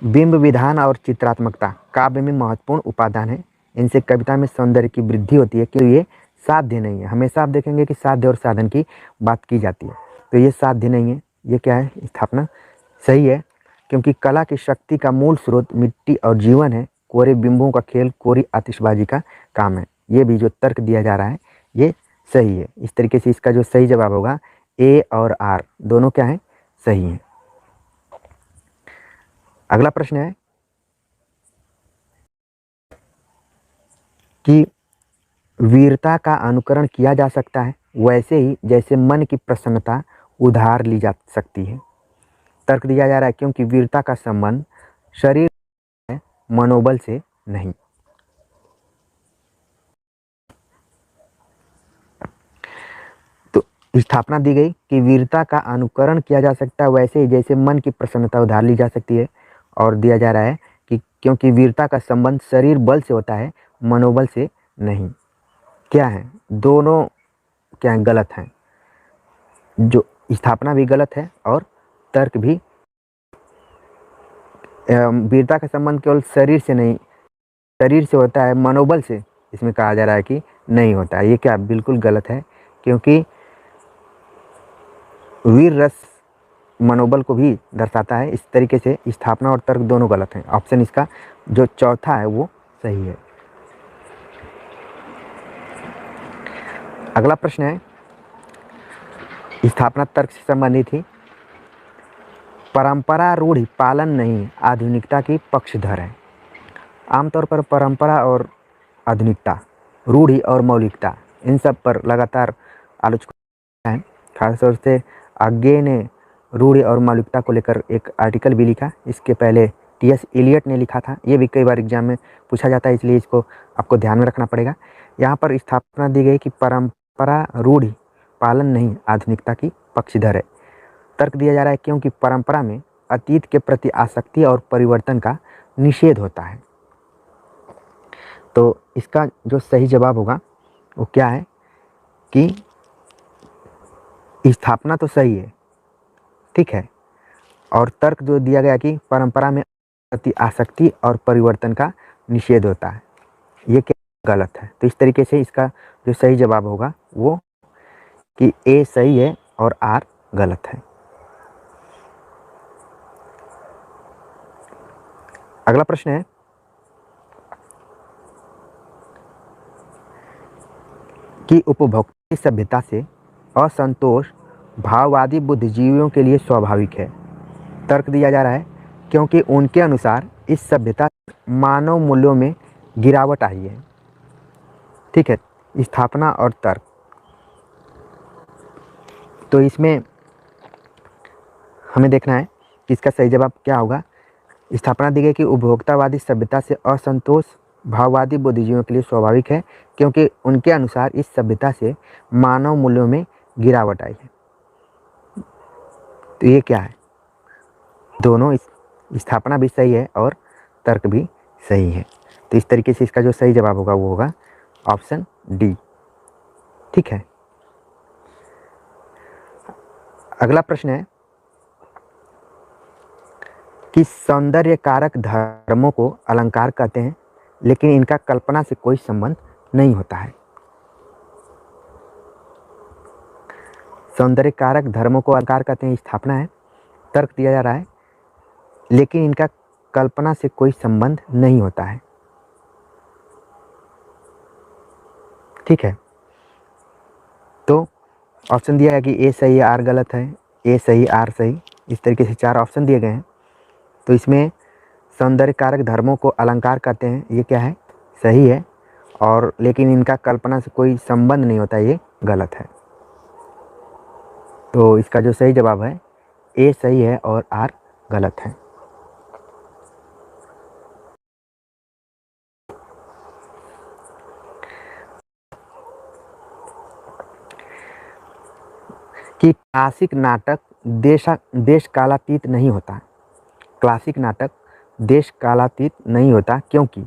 बिंब विधान और चित्रात्मकता काव्य में महत्वपूर्ण उपादान है। इनसे कविता में सौंदर्य की वृद्धि होती है, कि ये साध्य नहीं है। हमेशा आप देखेंगे कि साध्य और साधन की बात की जाती है, तो ये साध्य नहीं है। ये क्या है, स्थापना सही है, क्योंकि कला की शक्ति का मूल स्रोत मिट्टी और जीवन है। कोरे बिंबों का खेल कोरी आतिशबाजी का काम है। ये भी जो तर्क दिया जा रहा है ये सही है। इस तरीके से इसका जो सही जवाब होगा ए और आर दोनों क्या है, सही है। अगला प्रश्न है कि वीरता का अनुकरण किया जा सकता है वैसे ही जैसे मन की प्रसन्नता उधार ली जा सकती है। तर्क दिया जा रहा है क्योंकि वीरता का संबंध शरीर है, मनोबल से नहीं। तो स्थापना दी गई कि वीरता का अनुकरण किया जा सकता है वैसे ही जैसे मन की प्रसन्नता उधार ली जा सकती है, और दिया जा रहा है कि क्योंकि वीरता का संबंध शरीर बल से होता है, मनोबल से नहीं। क्या है, दोनों क्या है, गलत हैं। जो स्थापना भी गलत है और तर्क भी। वीरता का संबंध केवल शरीर से नहीं, शरीर से होता है, मनोबल से इसमें कहा जा रहा है कि नहीं होता है। ये क्या बिल्कुल गलत है, क्योंकि वीर रस मनोबल को भी दर्शाता है। इस तरीके से स्थापना और तर्क दोनों गलत हैं। ऑप्शन इसका जो चौथा है वो सही है। अगला प्रश्न है, स्थापना तर्क से संबंधित ही, परंपरा रूढ़ि पालन नहीं आधुनिकता की पक्षधर है। आमतौर पर परंपरा और आधुनिकता, रूढ़ि और मौलिकता, इन सब पर लगातार आलोचना है। खासतौर से आगे ने रूढ़ि और मौलिकता को लेकर एक आर्टिकल भी लिखा। इसके पहले टी.एस. एलियट ने लिखा था। ये भी कई बार एग्जाम में पूछा जाता है, इसलिए इसको आपको ध्यान में रखना पड़ेगा। यहाँ पर स्थापना दी गई कि परंपरा रूढ़ि पालन नहीं आधुनिकता की पक्षधर है। तर्क दिया जा रहा है क्योंकि परंपरा में अतीत के प्रति आसक्ति और परिवर्तन का निषेध होता है। तो इसका जो सही जवाब होगा वो क्या है कि स्थापना तो सही है, ठीक है, और तर्क जो दिया गया कि परंपरा में अति आसक्ति और परिवर्तन का निषेध होता है, ये क्या गलत है। तो इस तरीके से इसका जो सही जवाब होगा वो कि ए सही है और आर गलत है। अगला प्रश्न है कि उपभोक्ता सभ्यता से असंतोष भाववादी बुद्धिजीवियों के लिए स्वाभाविक है। तर्क दिया जा रहा है क्योंकि उनके अनुसार इस सभ्यता मानव मूल्यों में गिरावट आई है। ठीक है, स्थापना और तर्क, तो इसमें हमें देखना है कि इसका सही जवाब क्या होगा। स्थापना दी गई कि उपभोक्तावादी सभ्यता से असंतोष भाववादी बुद्धिजीवियों के लिए स्वाभाविक है क्योंकि उनके अनुसार इस सभ्यता से मानव मूल्यों में गिरावट आई है। तो ये क्या है, दोनों, स्थापना भी सही है और तर्क भी सही है। तो इस तरीके से इसका जो सही जवाब होगा वो होगा ऑप्शन डी। ठीक है, अगला प्रश्न है कि सौंदर्य कारक धर्मों को अलंकार कहते हैं लेकिन इनका कल्पना से कोई संबंध नहीं होता है। सौंदर्य कारक धर्मों को अलंकार कहते हैं, स्थापना है। तर्क दिया जा रहा है लेकिन इनका कल्पना से कोई संबंध नहीं होता है। ठीक है, तो ऑप्शन दिया है कि ए सही आर गलत है, ए सही आर सही, इस तरीके से 4 ऑप्शन दिए गए हैं। तो इसमें सौंदर्य कारक धर्मों को अलंकार कहते हैं, ये क्या है, सही है, और लेकिन इनका कल्पना से कोई संबंध नहीं होता, ये गलत है। तो इसका जो सही जवाब है ए सही है और आर गलत है। कि क्लासिक नाटक देश कालातीत नहीं होता। क्लासिक नाटक देश कालातीत नहीं होता क्योंकि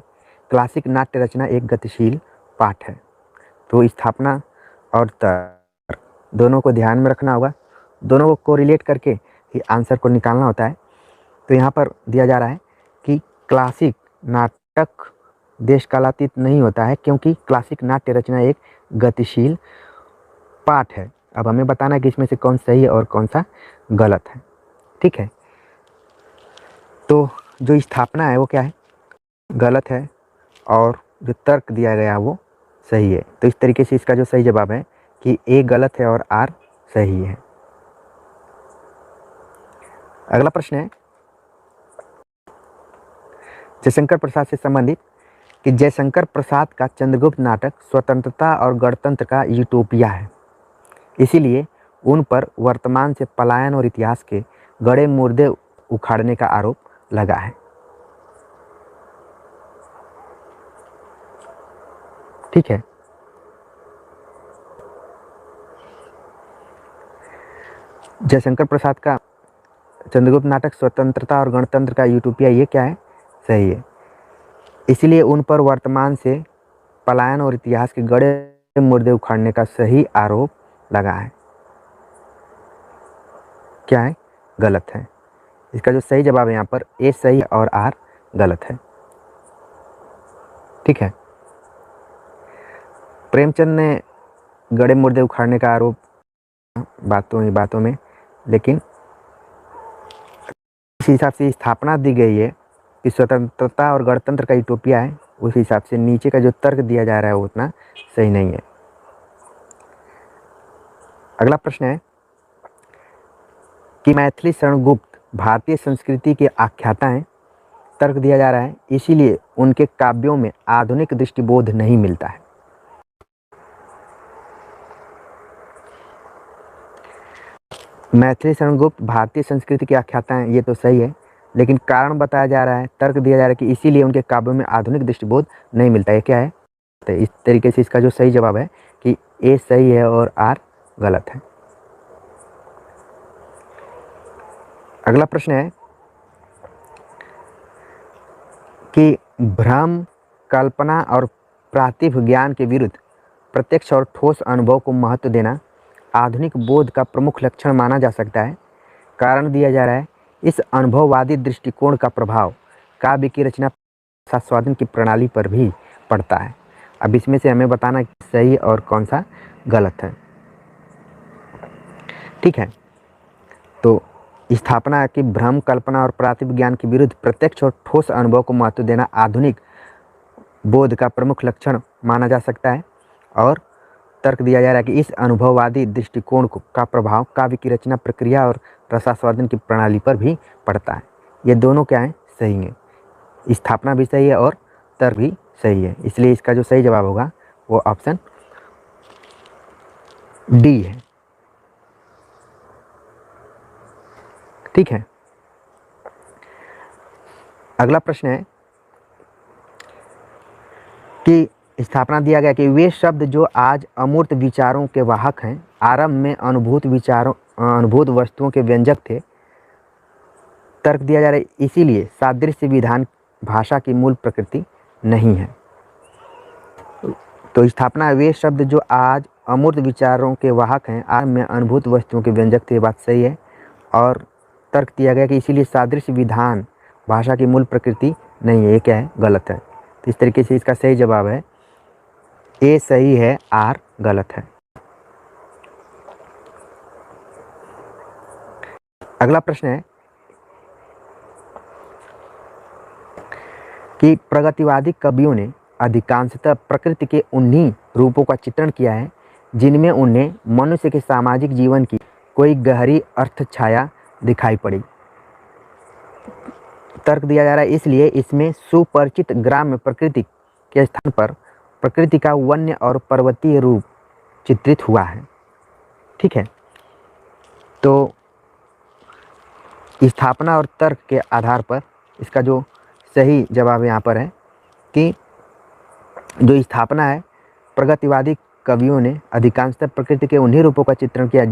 क्लासिक नाट्य रचना एक गतिशील पाठ है। तो स्थापना और तर्क दोनों को ध्यान में रखना होगा, दोनों को कोरिलेट करके ही आंसर को निकालना होता है। तो यहाँ पर दिया जा रहा है कि क्लासिक नाटक देश कालातीत नहीं होता है क्योंकि क्लासिक नाट्य रचना एक गतिशील पाठ है। अब हमें बताना है कि इसमें से कौन सही है और कौन सा गलत है। ठीक है, तो जो स्थापना है वो क्या है, गलत है, और जो तर्क दिया गया है वो सही है। तो इस तरीके से इसका जो सही जवाब है कि ए गलत है और आर सही है। अगला प्रश्न है जयशंकर प्रसाद से संबंधित कि जयशंकर प्रसाद का चंद्रगुप्त नाटक स्वतंत्रता और गणतंत्र का यूटोपिया है, इसीलिए उन पर वर्तमान से पलायन और इतिहास के गड़े मुर्दे उखाड़ने का आरोप लगा है। ठीक है, जयशंकर प्रसाद का चंद्रगुप्त नाटक स्वतंत्रता और गणतंत्र का यूटोपिया, ये क्या है? सही है। इसलिए उन पर वर्तमान से पलायन और इतिहास के गड़े मुर्दे उखाड़ने का सही आरोप लगा है। क्या है? गलत है। इसका जो सही जवाब है यहाँ पर ए सही है और आर गलत है। ठीक है, प्रेमचंद ने गड़े मुर्दे उखाड़ने का आरोप बातों ही बातों में, लेकिन इस हिसाब से स्थापना दी गई है कि स्वतंत्रता और गणतंत्र का यूटोपिया है, उस हिसाब से नीचे का जो तर्क दिया जा रहा है वो उतना सही नहीं है। अगला प्रश्न है कि मैथिली शरण गुप्त भारतीय संस्कृति के आख्याता हैं। तर्क दिया जा रहा है इसीलिए उनके काव्यों में आधुनिक दृष्टिबोध नहीं मिलता है। मैथिली शरण गुप्त भारतीय संस्कृति के आख्याता हैं, ये तो सही है, लेकिन कारण बताया जा रहा है, तर्क दिया जा रहा है कि इसीलिए उनके काव्यों में आधुनिक दृष्टिबोध नहीं मिलता है। क्या है? तो इस तरीके से इसका जो सही जवाब है कि ए सही है और आर गलत है। अगला प्रश्न है कि भ्रम, कल्पना और प्रातिभ ज्ञान के विरुद्ध प्रत्यक्ष और ठोस अनुभव को महत्व देना आधुनिक बोध का प्रमुख लक्षण माना जा सकता है। कारण दिया जा रहा है इस अनुभववादी दृष्टिकोण का प्रभाव काव्य की रचना स्वादन की प्रणाली पर भी पड़ता है। अब इसमें से हमें बताना सही और कौन सा गलत है। ठीक है, तो स्थापना की भ्रम, कल्पना और प्रातिभ ज्ञान के विरुद्ध प्रत्यक्ष और ठोस अनुभव को महत्व देना आधुनिक बोध का प्रमुख लक्षण माना जा सकता है। और तर्क दिया जा रहा है कि इस अनुभववादी दृष्टिकोण का प्रभाव काव्य की रचना प्रक्रिया और रसास्वादन की प्रणाली पर भी पड़ता है। ये दोनों क्या है? सही है। स्थापना भी सही है और तर्क भी सही है, इसलिए इसका जो सही जवाब होगा वो ऑप्शन डी है। ठीक है, अगला प्रश्न है कि स्थापना दिया गया कि वे शब्द जो आज अमूर्त विचारों के वाहक हैं, आरंभ में अनुभूत वस्तुओं के व्यंजक थे। तर्क दिया जा रहा है इसीलिए सादृश्य विधान भाषा की मूल प्रकृति नहीं है। तो स्थापना वे शब्द जो आज अमूर्त विचारों के वाहक हैं, आरंभ में अनुभूत वस्तुओं के व्यंजक थे, ये बात सही है। और तर्क दिया गया कि इसीलिए सादृश्य विधान भाषा की मूल प्रकृति नहीं है, ये क्या है? गलत है। तो इस तरीके से इसका सही जवाब है ए सही है, आर गलत है। अगला प्रश्न है कि प्रगतिवादी कवियों ने अधिकांशतः प्रकृति के उन्हीं रूपों का चित्रण किया है जिनमें उन्हें मनुष्य के सामाजिक जीवन की कोई गहरी अर्थ छाया दिखाई पड़ी। तर्क दिया जा रहा है इसलिए इसमें सुपरिचित ग्राम्य प्रकृति के स्थान पर प्रकृति का वन्य और पर्वतीय रूप चित्रित हुआ है। ठीक है, तो स्थापना और तर्क के आधार पर इसका जो सही जवाब यहाँ पर है कि जो स्थापना है, प्रगतिवादी कवियों ने अधिकांशतः प्रकृति के उन्हीं रूपों का चित्रण किया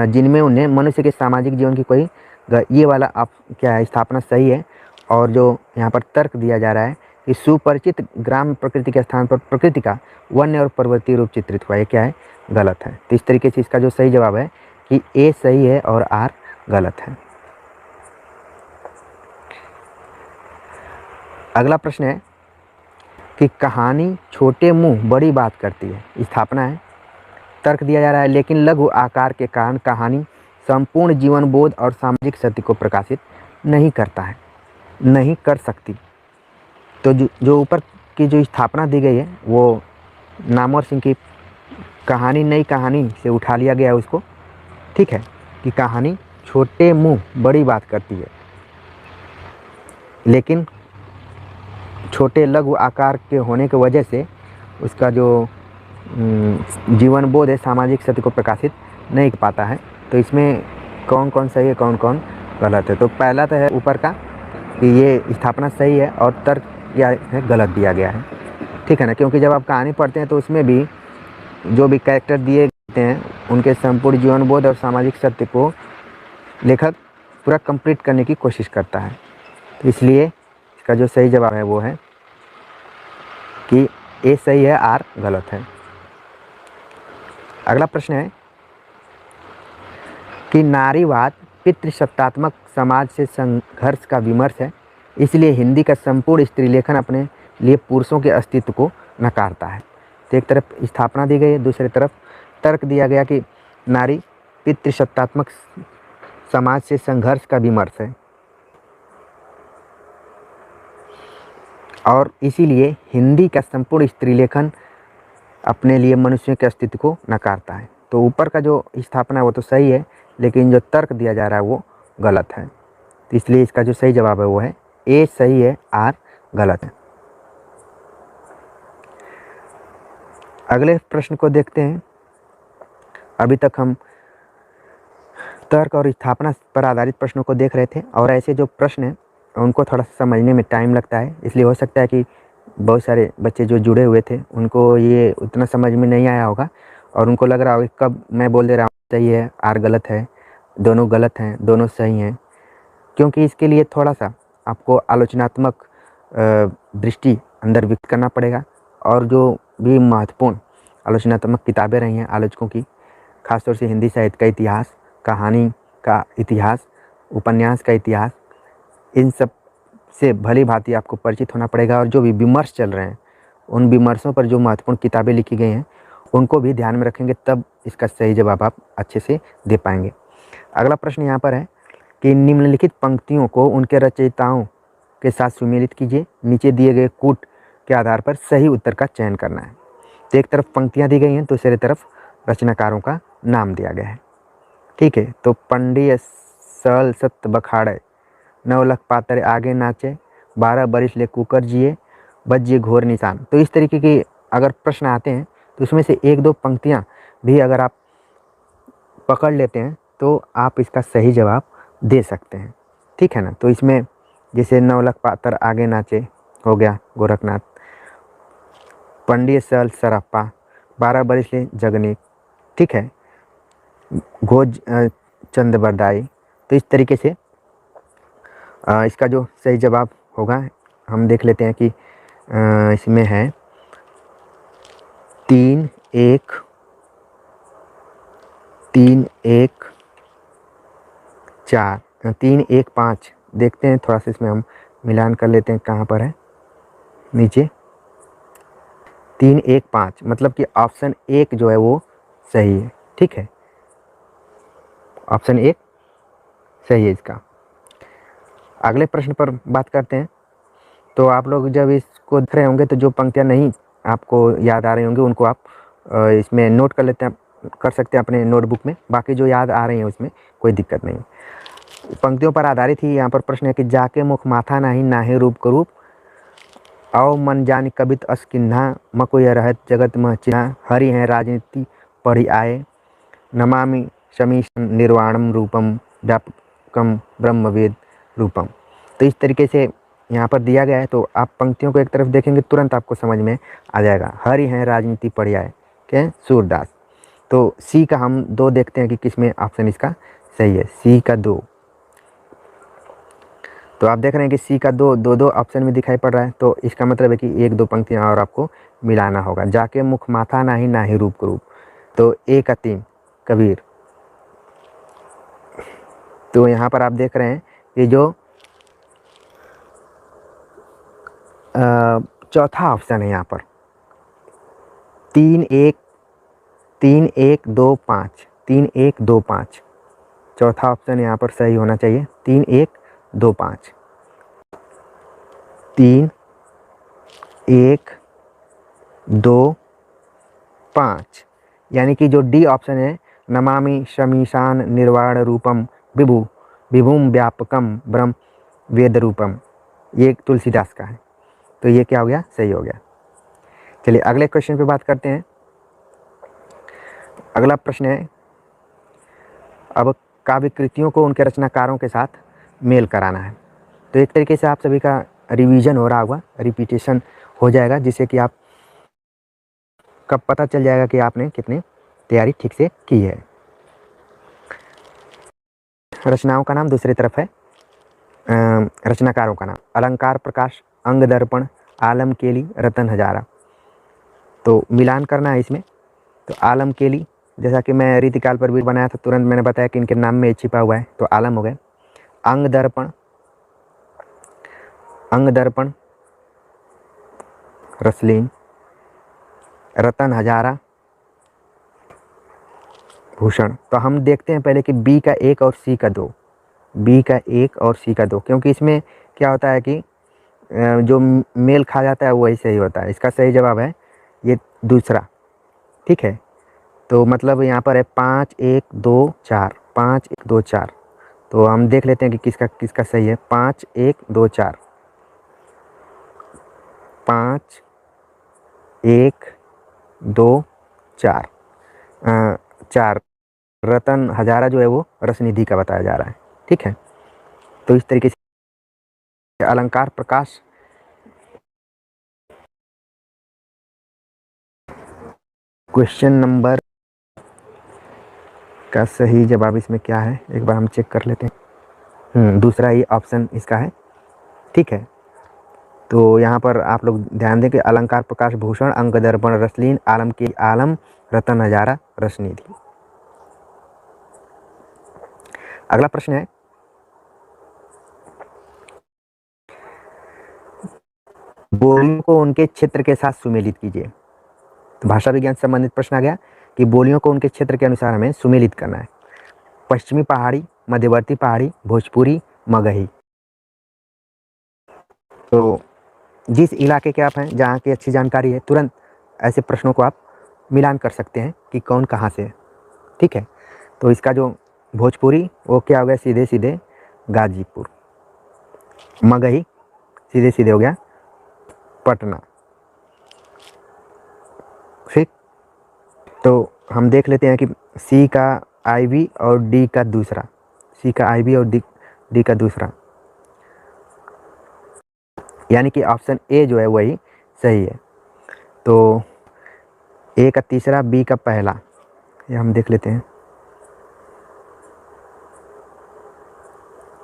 जिनमें उन्हें मनुष्य के सामाजिक जीवन की कोई, ये वाला आप क्या है? स्थापना सही है। और जो यहाँ पर तर्क दिया जा रहा है कि सुपरिचित ग्राम प्रकृति के स्थान पर प्रकृति का वन्य और पर्वतीय रूप चित्रित हुआ, ये क्या है? गलत है। तो इस तरीके से इसका जो सही जवाब है कि ए सही है और आर गलत है। अगला प्रश्न है कि कहानी छोटे मुंह बड़ी बात करती है। स्थापना है, तर्क दिया जा रहा है लेकिन लघु आकार के कारण कहानी संपूर्ण जीवन बोध और सामाजिक सत्य को प्रकाशित नहीं करता है, नहीं कर सकती। तो जो ऊपर की जो स्थापना दी गई है वो नामवर सिंह की कहानी नई कहानी से उठा लिया गया है उसको। ठीक है, कि कहानी छोटे मुंह बड़ी बात करती है। लेकिन छोटे लघु आकार के होने की वजह से उसका जो जीवन बोध है सामाजिक सत्य को प्रकाशित नहीं कर पाता है। तो इसमें कौन कौन सही है, कौन कौन गलत है। तो पहला तो है ऊपर का कि ये स्थापना सही है और तर्क क्या है गलत दिया गया है, ठीक है ना। क्योंकि जब आप कहानी पढ़ते हैं तो उसमें भी जो भी कैरेक्टर दिए गए हैं उनके संपूर्ण जीवन बोध और सामाजिक सत्य को लेखक पूरा कंप्लीट करने की कोशिश करता है। तो इसलिए इसका जो सही जवाब है वो है कि ए सही है, आर गलत है। अगला प्रश्न है कि नारीवाद पितृसत्तात्मक समाज से संघर्ष का विमर्श है, इसलिए हिंदी का संपूर्ण स्त्रीलेखन अपने लिए पुरुषों के अस्तित्व को नकारता है। तो एक तरफ स्थापना दी गई है, दूसरी तरफ तर्क दिया गया कि नारी पितृसत्तात्मक समाज से संघर्ष का विमर्श है और इसीलिए हिंदी का संपूर्ण स्त्रीलेखन अपने लिए मनुष्य के अस्तित्व को नकारता है। तो ऊपर का जो स्थापना है वो तो सही है, लेकिन जो तर्क दिया जा रहा है वो गलत है। तो इसलिए इसका जो सही जवाब है वो है ए सही है, आर गलत है। अगले प्रश्न को देखते हैं। अभी तक हम तर्क और स्थापना पर आधारित प्रश्नों को देख रहे थे और ऐसे जो प्रश्न हैं उनको थोड़ा सा समझने में टाइम लगता है, इसलिए हो सकता है कि बहुत सारे बच्चे जो जुड़े हुए थे उनको ये उतना समझ में नहीं आया होगा और उनको लग रहा होगा कब मैं बोल दे रहा हूँ सही है, आर गलत है, दोनों गलत हैं, दोनों सही हैं। क्योंकि इसके लिए थोड़ा सा आपको आलोचनात्मक दृष्टि अंदर विकसित करना पड़ेगा और जो भी महत्वपूर्ण आलोचनात्मक किताबें रही हैं आलोचकों की, खासतौर से हिंदी साहित्य का इतिहास, कहानी का इतिहास, उपन्यास का इतिहास, इन सब से भली भांति आपको परिचित होना पड़ेगा और जो भी विमर्श चल रहे हैं उन विमर्शों पर जो महत्वपूर्ण किताबें लिखी गई हैं उनको भी ध्यान में रखेंगे, तब इसका सही जवाब आप अच्छे से दे पाएंगे। अगला प्रश्न यहाँ पर है कि निम्नलिखित पंक्तियों को उनके रचयिताओं के साथ सुमेलित कीजिए, नीचे दिए गए कूट के आधार पर सही उत्तर का चयन करना है। तो एक तरफ पंक्तियाँ दी गई हैं, दूसरी तरफ रचनाकारों का नाम दिया गया है, ठीक है। तो पंडिय सल सत्य बखाड़े, 9 लाख पात्र आगे नाचे, 12 बरिस ले कुकर जिए, बज्जे घोर निशान। तो इस तरीके के अगर प्रश्न आते हैं तो उसमें से एक दो पंक्तियां भी अगर आप पकड़ लेते हैं तो आप इसका सही जवाब दे सकते हैं, ठीक है ना। तो इसमें जैसे 9 लाख पात्र आगे नाचे हो गया गोरखनाथ, पंडिय सल सरप्पा, 12 बरिस ले जगनी, ठीक है, घोज चंद बरदाई। तो इस तरीके से इसका जो सही जवाब होगा हम देख लेते हैं कि इसमें है 3 1 3 1 4 3 1 5। देखते हैं थोड़ा सा इसमें हम मिलान कर लेते हैं, कहाँ पर है, नीचे 3 1 5, मतलब कि ऑप्शन 1 जो है वो सही है, ठीक है, ऑप्शन 1 सही है इसका। अगले प्रश्न पर बात करते हैं। तो आप लोग जब इसको देख रहे होंगे तो जो पंक्तियाँ नहीं आपको याद आ रही होंगी उनको आप इसमें नोट कर लेते हैं, कर सकते हैं अपने नोटबुक में, बाकी जो याद आ रही हैं उसमें कोई दिक्कत नहीं। पंक्तियों पर आधारित ही यहाँ पर प्रश्न है कि जाके मुख माथा नाही नाहे रूप करूप, आओ मन जानी कबित अस किन्हा, मको यह रहत जगत मह चिन्हा, हरि हैं राजनीति पढ़ी आए, नमामि शमीशन निर्वाणम रूपम व्यापकम ब्रह्मवेद रूपम। तो इस तरीके से यहाँ पर दिया गया है। तो आप पंक्तियों को एक तरफ देखेंगे तुरंत आपको समझ में आ जाएगा। हरि हैं राजनीति पढ़ी आए क्या, सूरदास। तो सी का हम 2 देखते हैं कि किसमें ऑप्शन इसका सही है, सी का 2। तो आप देख रहे हैं कि सी का 2 ऑप्शन में दिखाई पड़ रहा है। तो इसका मतलब है कि 1-2 पंक्तियाँ और आपको मिलाना होगा। जाके मुख माथा नाही नाहि रूप करूप, तो ए का 3 कबीर। तो यहाँ पर आप देख रहे हैं कि जो चौथा ऑप्शन है यहाँ पर 3 1 2 5, 3 1 2 5, चौथा ऑप्शन यहाँ पर सही होना चाहिए, 3 1 2 5, 3 1 2 5, यानी कि जो डी ऑप्शन है नमामि शमीशान निर्वाण रूपम विभु विभुम व्यापकम ब्रह्म वेद रूपम, ये तुलसीदास का है। तो ये क्या हो गया, सही हो गया। चलिए अगले क्वेश्चन पे बात करते हैं। अगला प्रश्न है, अब काव्य कृतियों को उनके रचनाकारों के साथ मेल कराना है। तो एक तरीके से आप सभी का रिवीजन हो रहा होगा, रिपीटेशन हो जाएगा, जिससे कि आप कब पता चल जाएगा कि आपने कितनी तैयारी ठीक से की है। रचनाओं का नाम दूसरी तरफ है, रचनाकारों का नाम अलंकार प्रकाश, अंग दर्पण, आलम केली, रतन हजारा। तो मिलान करना है इसमें। तो आलम केली, जैसा कि मैं रीतिकाल पर भी बनाया था, तुरंत मैंने बताया कि इनके नाम में छिपा हुआ है, तो आलम हो गए। अंग दर्पण, अंग दर्पण रसलीन, रतन हजारा भूषण। तो हम देखते हैं पहले कि बी का 1 और सी का 2, बी का 1 और सी का 2, क्योंकि इसमें क्या होता है कि जो मेल खा जाता है वही सही होता है। इसका सही जवाब है ये दूसरा, ठीक है। तो मतलब यहाँ पर है 5 1 2 4, 5 1 2 4। तो हम देख लेते हैं कि किसका किसका सही है। 5 1 2 4, 5 1 2 4, 4 रतन हजारा जो है वो रसनिधि का बताया जा रहा है, ठीक है। तो इस तरीके से अलंकार प्रकाश, क्वेश्चन नंबर का सही जवाब इसमें क्या है एक बार हम चेक कर लेते हैं। दूसरा ही ऑप्शन इसका है, ठीक है। तो यहाँ पर आप लोग ध्यान दें कि अलंकार प्रकाश भूषण, अंग दर्पण रसलीन, आलम की आलम, रतन हजारा रसनिधि। अगला प्रश्न है, बोलियों को उनके क्षेत्र के साथ सुमेलित कीजिए। तो भाषा विज्ञान से संबंधित प्रश्न आ गया कि बोलियों को उनके क्षेत्र के अनुसार हमें सुमेलित करना है। पश्चिमी पहाड़ी, मध्यवर्ती पहाड़ी, भोजपुरी, मगही। तो जिस इलाके के आप हैं, जहाँ की अच्छी जानकारी है, तुरंत ऐसे प्रश्नों को आप मिलान कर सकते हैं कि कौन कहाँ से है, ठीक है। तो इसका जो भोजपुरी वो क्या हो गया, सीधे सीधे गाजीपुर। मगही सीधे सीधे हो गया पटना, ठीक। तो हम देख लेते हैं कि सी का आईवी और डी का दूसरा, सी का आईवी और डी का दूसरा, यानी कि ऑप्शन ए जो है वही सही है। तो ए का तीसरा, बी का पहला, ये हम देख लेते हैं।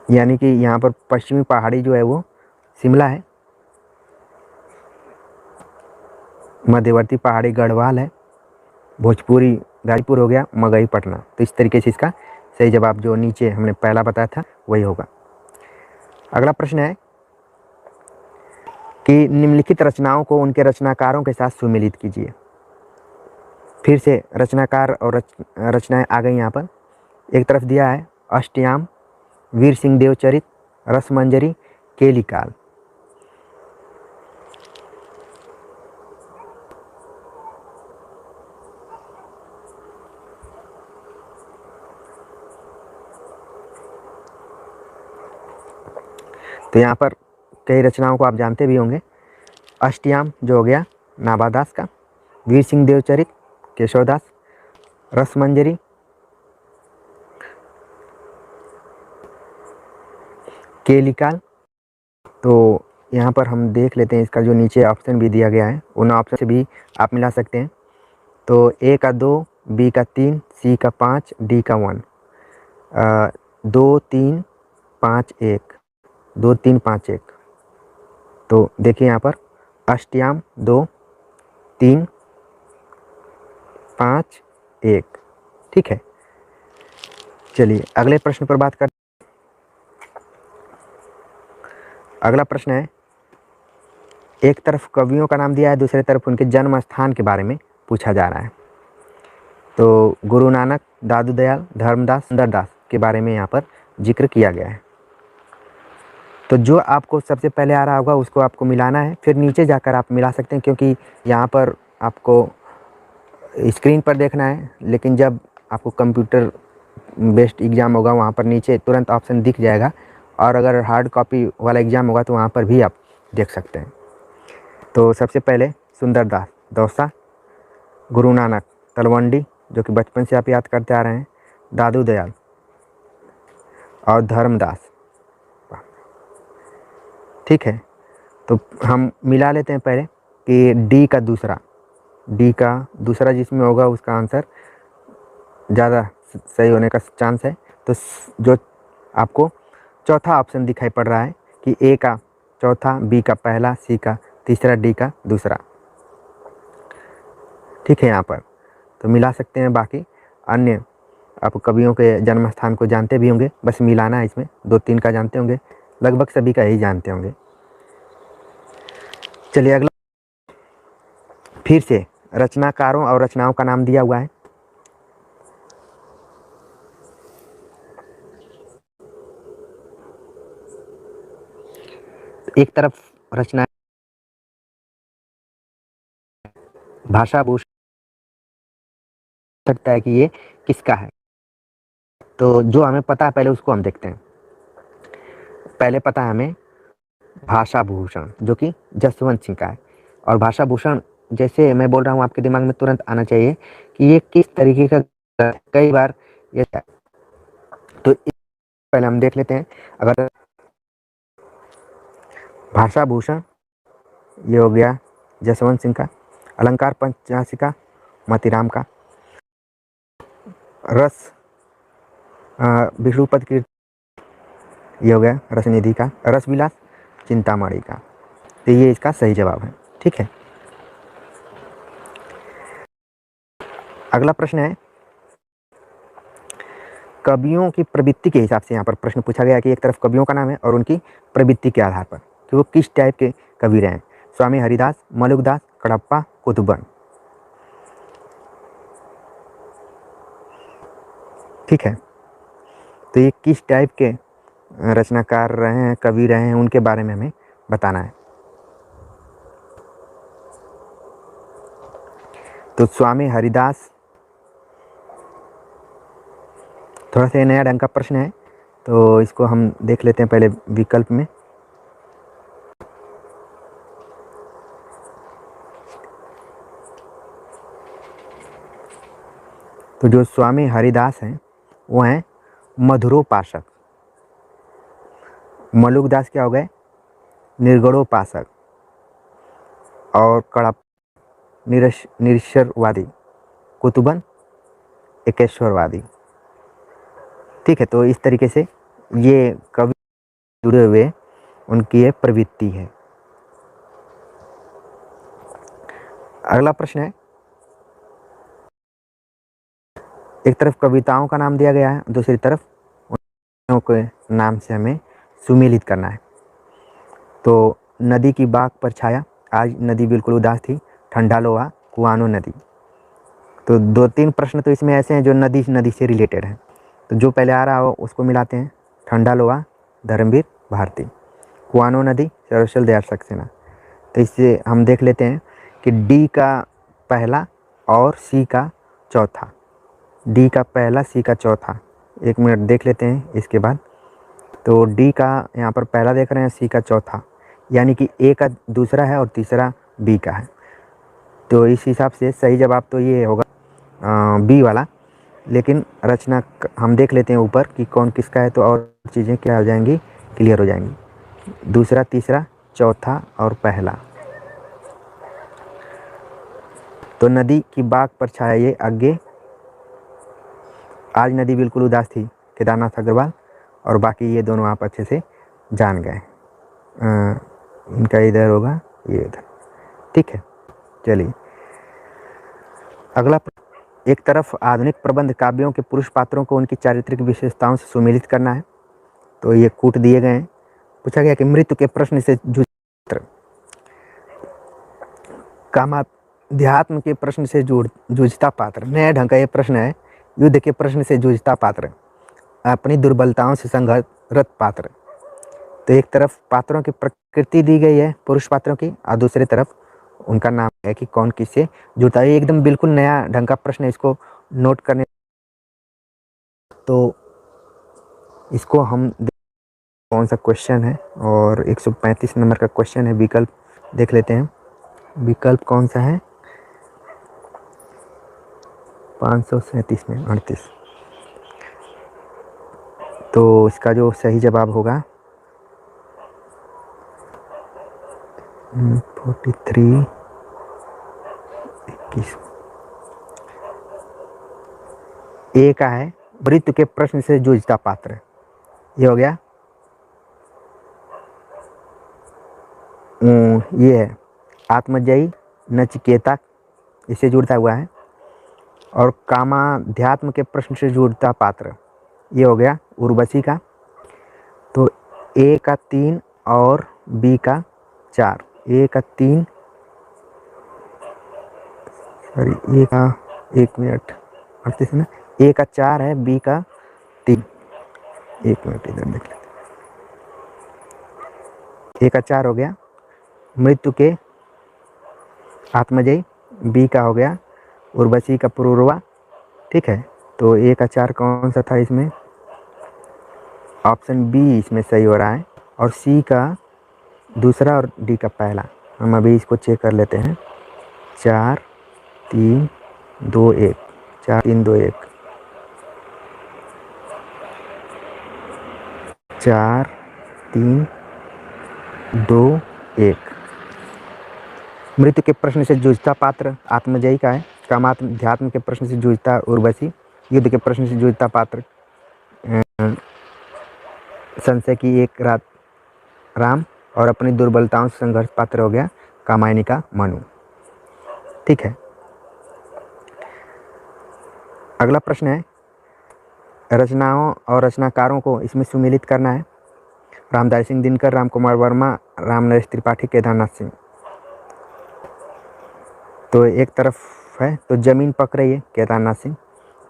यानी कि यहाँ पर पश्चिमी पहाड़ी जो है वो शिमला है, मध्यवर्ती पहाड़ी गढ़वाल है, भोजपुरी गाजीपुर हो गया, मगही पटना। तो इस तरीके से इसका सही जवाब जो नीचे हमने पहला बताया था वही होगा। अगला प्रश्न है कि निम्नलिखित रचनाओं को उनके रचनाकारों के साथ सुमेलित कीजिए। फिर से रचनाकार और रचनाएं आ गई यहाँ पर। एक तरफ दिया है अष्टयाम, वीर सिंह देवचरित, रसमंजरी, केलिकाल। तो यहाँ पर कई रचनाओं को आप जानते भी होंगे। अष्टयाम जो हो गया नाभादास का, वीर सिंह देवचरित केशवदास, रसमंजरी केलिकाल। तो यहाँ पर हम देख लेते हैं, इसका जो नीचे ऑप्शन भी दिया गया है उन ऑप्शन से भी आप मिला सकते हैं। तो ए का 2, बी का 3, सी का 5, डी का 1, 2 3 5 1, 2 3 5 1। तो देखिए यहाँ पर अष्टयाम 2 3 5 1, ठीक है। चलिए अगले प्रश्न पर बात करते हैं। अगला प्रश्न है, एक तरफ कवियों का नाम दिया है, दूसरी तरफ उनके जन्म स्थान के बारे में पूछा जा रहा है। तो गुरु नानक, दादू दयाल, धर्मदास, सुंदरदास के बारे में यहाँ पर जिक्र किया गया है। तो जो आपको सबसे पहले आ रहा होगा उसको आपको मिलाना है, फिर नीचे जाकर आप मिला सकते हैं, क्योंकि यहाँ पर आपको स्क्रीन पर देखना है, लेकिन जब आपको कंप्यूटर बेस्ड एग्ज़ाम होगा वहाँ पर नीचे तुरंत ऑप्शन दिख जाएगा और अगर हार्ड कॉपी वाला एग्ज़ाम होगा तो वहाँ पर भी आप देख सकते हैं। तो सबसे पहले सुंदरदास दौसा, गुरु नानक तलवंडी जो कि बचपन से आप याद करते आ रहे हैं, दादू दयाल और धर्मदास। ठीक है, तो हम मिला लेते हैं पहले कि डी का दूसरा जिसमें होगा उसका आंसर ज़्यादा सही होने का चांस है। तो जो आपको चौथा ऑप्शन दिखाई पड़ रहा है कि ए का चौथा, बी का पहला, सी का तीसरा, डी का दूसरा। ठीक है, यहाँ पर तो मिला सकते हैं। बाकी अन्य आप कवियों के जन्म स्थान को जानते भी होंगे, बस मिलाना है इसमें। 2-3 का जानते होंगे, लगभग सभी का ही जानते होंगे। चलिए अगला, फिर से रचनाकारों और रचनाओं का नाम दिया हुआ है। एक तरफ रचना भाषा भूषण सकता है कि ये किसका है, तो जो हमें पता है पहले उसको हम देखते हैं। पहले पता है हमें भाषा भूषण जो कि जसवंत सिंह का है। और भाषा भूषण जैसे मैं बोल रहा हूँ आपके दिमाग में तुरंत आना चाहिए कि ये किस तरीके का, कई बार ये, तो पहले हम देख लेते हैं। अगर भाषा भूषण ये हो गया जसवंत सिंह का, अलंकार पंचाशिका मोतीराम का, रस विष्णुपद कीर्ति ये हो गया रसनिधि का, रस विलास चिंतामणि का। तो ये इसका सही जवाब है। ठीक है, अगला प्रश्न है कवियों की प्रवृत्ति के हिसाब से। यहाँ पर प्रश्न पूछा गया कि एक तरफ कवियों का नाम है और उनकी प्रवृत्ति के आधार पर कि वो किस टाइप के कवि रहे हैं। स्वामी हरिदास, मलुकदास, कडप्पा, कुतुबन। ठीक है, तो ये किस टाइप के रचनाकार रहे हैं, कवि रहे हैं, उनके बारे में हमें बताना है। तो स्वामी हरिदास, थोड़ा सा नया ढंग का प्रश्न है तो इसको हम देख लेते हैं पहले विकल्प में। तो जो स्वामी हरिदास हैं वो हैं मधुरोपासक, मलुकदास क्या हो गए निर्गुणोपासक, और कडप निरीश्वरवादी, कुतुबन एकेश्वरवादी। ठीक है, तो इस तरीके से ये कवि जुड़े हुए उनकी ये प्रवृत्ति है। अगला प्रश्न है एक तरफ कविताओं का नाम दिया गया है, दूसरी तरफ उन के नाम से हमें सुमेलित करना है। तो नदी की बाग पर छाया, आज नदी बिल्कुल उदास थी, ठंडा लोहा, कुआनो नदी। तो 2-3 प्रश्न तो इसमें ऐसे हैं जो नदी से रिलेटेड हैं। तो जो पहले आ रहा हो उसको मिलाते हैं। ठंडा लोहा धर्मवीर भारती, कुआनो नदी सर्वशल दयाल सक्सेना। तो इससे हम देख लेते हैं कि डी का पहला और सी का चौथा, डी का पहला सी का चौथा। 1 मिनट देख लेते हैं इसके बाद। तो डी का यहाँ पर पहला देख रहे हैं, सी का चौथा, यानी कि ए का दूसरा है और तीसरा बी का है। तो इस हिसाब से सही जवाब तो ये होगा बी वाला। लेकिन रचना हम देख लेते हैं ऊपर कि कौन किसका है, तो और चीज़ें क्या हो जाएंगी, क्लियर हो जाएंगी। दूसरा, तीसरा, चौथा और पहला। तो नदी की बाग पर छाया ये आगे, आज नदी बिल्कुल उदास थी केदारनाथ अग्रवाल, और बाकी ये दोनों आप अच्छे से जान गए। इनका इधर होगा, ये इधर। ठीक है, चलिए अगला। एक तरफ आधुनिक प्रबंध काव्यों के पुरुष पात्रों को उनकी चारित्रिक विशेषताओं से सुमेलित करना है। तो ये कूट दिए गए हैं। पूछा गया कि मृत्यु के प्रश्न से कामाध्यात्म के प्रश्न से जूझता पात्र। नया ढंग का ये प्रश्न है। युद्ध के प्रश्न से जूझता पात्र, अपनी दुर्बलताओं से संघर्षरत पात्र। तो एक तरफ पात्रों की प्रकृति दी गई है पुरुष पात्रों की, और दूसरी तरफ उनका नाम है कि कौन किससे जुड़ता है। एकदम बिल्कुल नया ढंग का प्रश्न है, इसको नोट करने। तो इसको हम कौन सा क्वेश्चन है, और 135 नंबर का क्वेश्चन है। विकल्प देख लेते हैं, विकल्प कौन सा है 537 में 38। तो इसका जो सही जवाब होगा 43 21। ए का है वृत्त के प्रश्न से जूझता पात्र, ये हो गया। ये है आत्मजयी नचिकेता, इससे जुड़ता हुआ है। और कामाध्यात्म के प्रश्न से जुड़ता पात्र, ये हो गया उर्वशी का। तो ए का 3 और बी का 4। ए का 3, सॉरी, ए का 1 मिनट 38 है ना, ए का 4 है, बी का 3। 1 मिनट इधर देख लेते। ए का 4 हो गया मृत्यु के आत्मजयी, बी का हो गया उर्वशी का पुरूरवा। ठीक है, तो ए का 4 कौन सा था इसमें, ऑप्शन बी इसमें सही हो रहा है। और सी का दूसरा और डी का पहला। हम अभी इसको चेक कर लेते हैं। 4 3 2 1, 4 3 2 1, 4 3 2 1। मृत्यु के प्रश्न से जूझता पात्र आत्मजयी का है। कामाध्यात्म के प्रश्न से जूझता उर्वशी, युद्ध के प्रश्न से जूझता पात्र संशय की एक रात राम, और अपनी दुर्बलताओं से संघर्ष पात्र हो गया कामायनी का मनु। ठीक है, अगला प्रश्न है रचनाओं और रचनाकारों को इसमें सुमेलित करना है। रामधारी सिंह दिनकर, राम कुमार वर्मा, राम नरेश त्रिपाठी, केदारनाथ सिंह। तो एक तरफ है तो जमीन पक रही है केदारनाथ सिंह,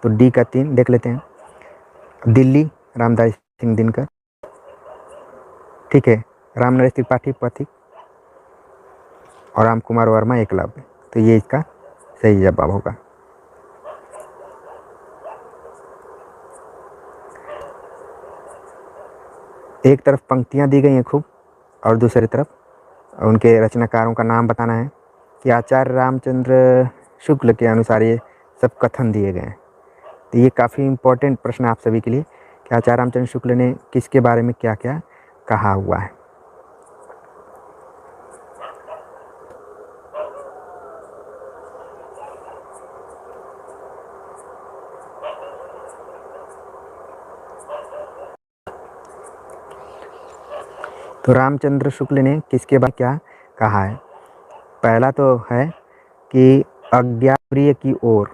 तो डी का 3 देख लेते हैं। दिल्ली रामधारी सिंह दिनकर, ठीक है, राम नरेश त्रिपाठी पथिक, और राम कुमार वर्मा एकलव्य। तो ये इसका सही जवाब होगा। एक तरफ पंक्तियां दी गई हैं खूब, और दूसरी तरफ उनके रचनाकारों का नाम बताना है कि आचार्य रामचंद्र शुक्ल के अनुसार ये सब कथन दिए गए हैं। तो ये काफ़ी इम्पोर्टेंट प्रश्न आप सभी के लिए कि आचार्य रामचंद्र शुक्ल ने किसके बारे में क्या क्या कहा हुआ है। तो रामचंद्र शुक्ल ने किसके बारे में क्या कहा है। पहला तो है कि अज्ञाप्रिय की ओर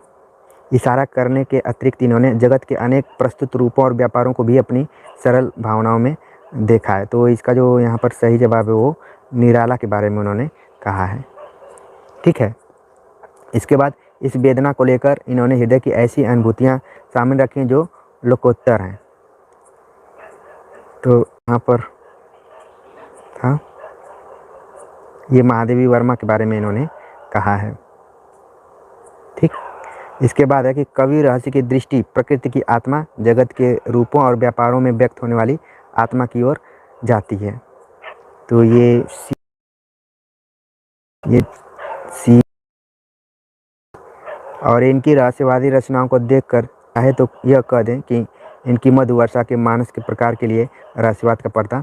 इशारा करने के अतिरिक्त इन्होंने जगत के अनेक प्रस्तुत रूपों और व्यापारों को भी अपनी सरल भावनाओं में देखा है। तो इसका जो यहाँ पर सही जवाब है वो निराला के बारे में उन्होंने कहा है। ठीक है, इसके बाद इस वेदना को लेकर इन्होंने हृदय की ऐसी अनुभूतियाँ सामने रखी जो लोकोत्तर हैं। तो यहाँ पर था ये महादेवी वर्मा के बारे में इन्होंने कहा है। ठीक, इसके बाद है कि कवि रहस्य की दृष्टि प्रकृति की आत्मा जगत के रूपों और व्यापारों में व्यक्त होने वाली आत्मा की ओर जाती है। तो ये सी और इनकी रहस्यवादी रचनाओं को देखकर चाहे तो यह कह दें कि इनकी मधुवर्षा के मानस के प्रकार के लिए रहस्यवाद का पर्दा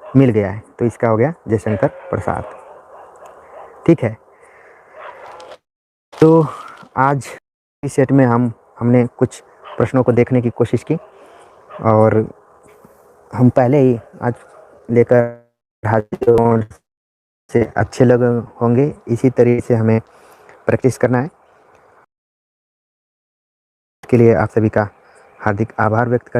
मिल गया है। तो इसका हो गया जयशंकर प्रसाद। ठीक है, तो आज इस सेट में हमने कुछ प्रश्नों को देखने की कोशिश की, और हम पहले ही आज लेकर हाजिर से अच्छे लगे होंगे। इसी तरीके से हमें प्रैक्टिस करना है। इसके लिए आप सभी का हार्दिक आभार व्यक्त कर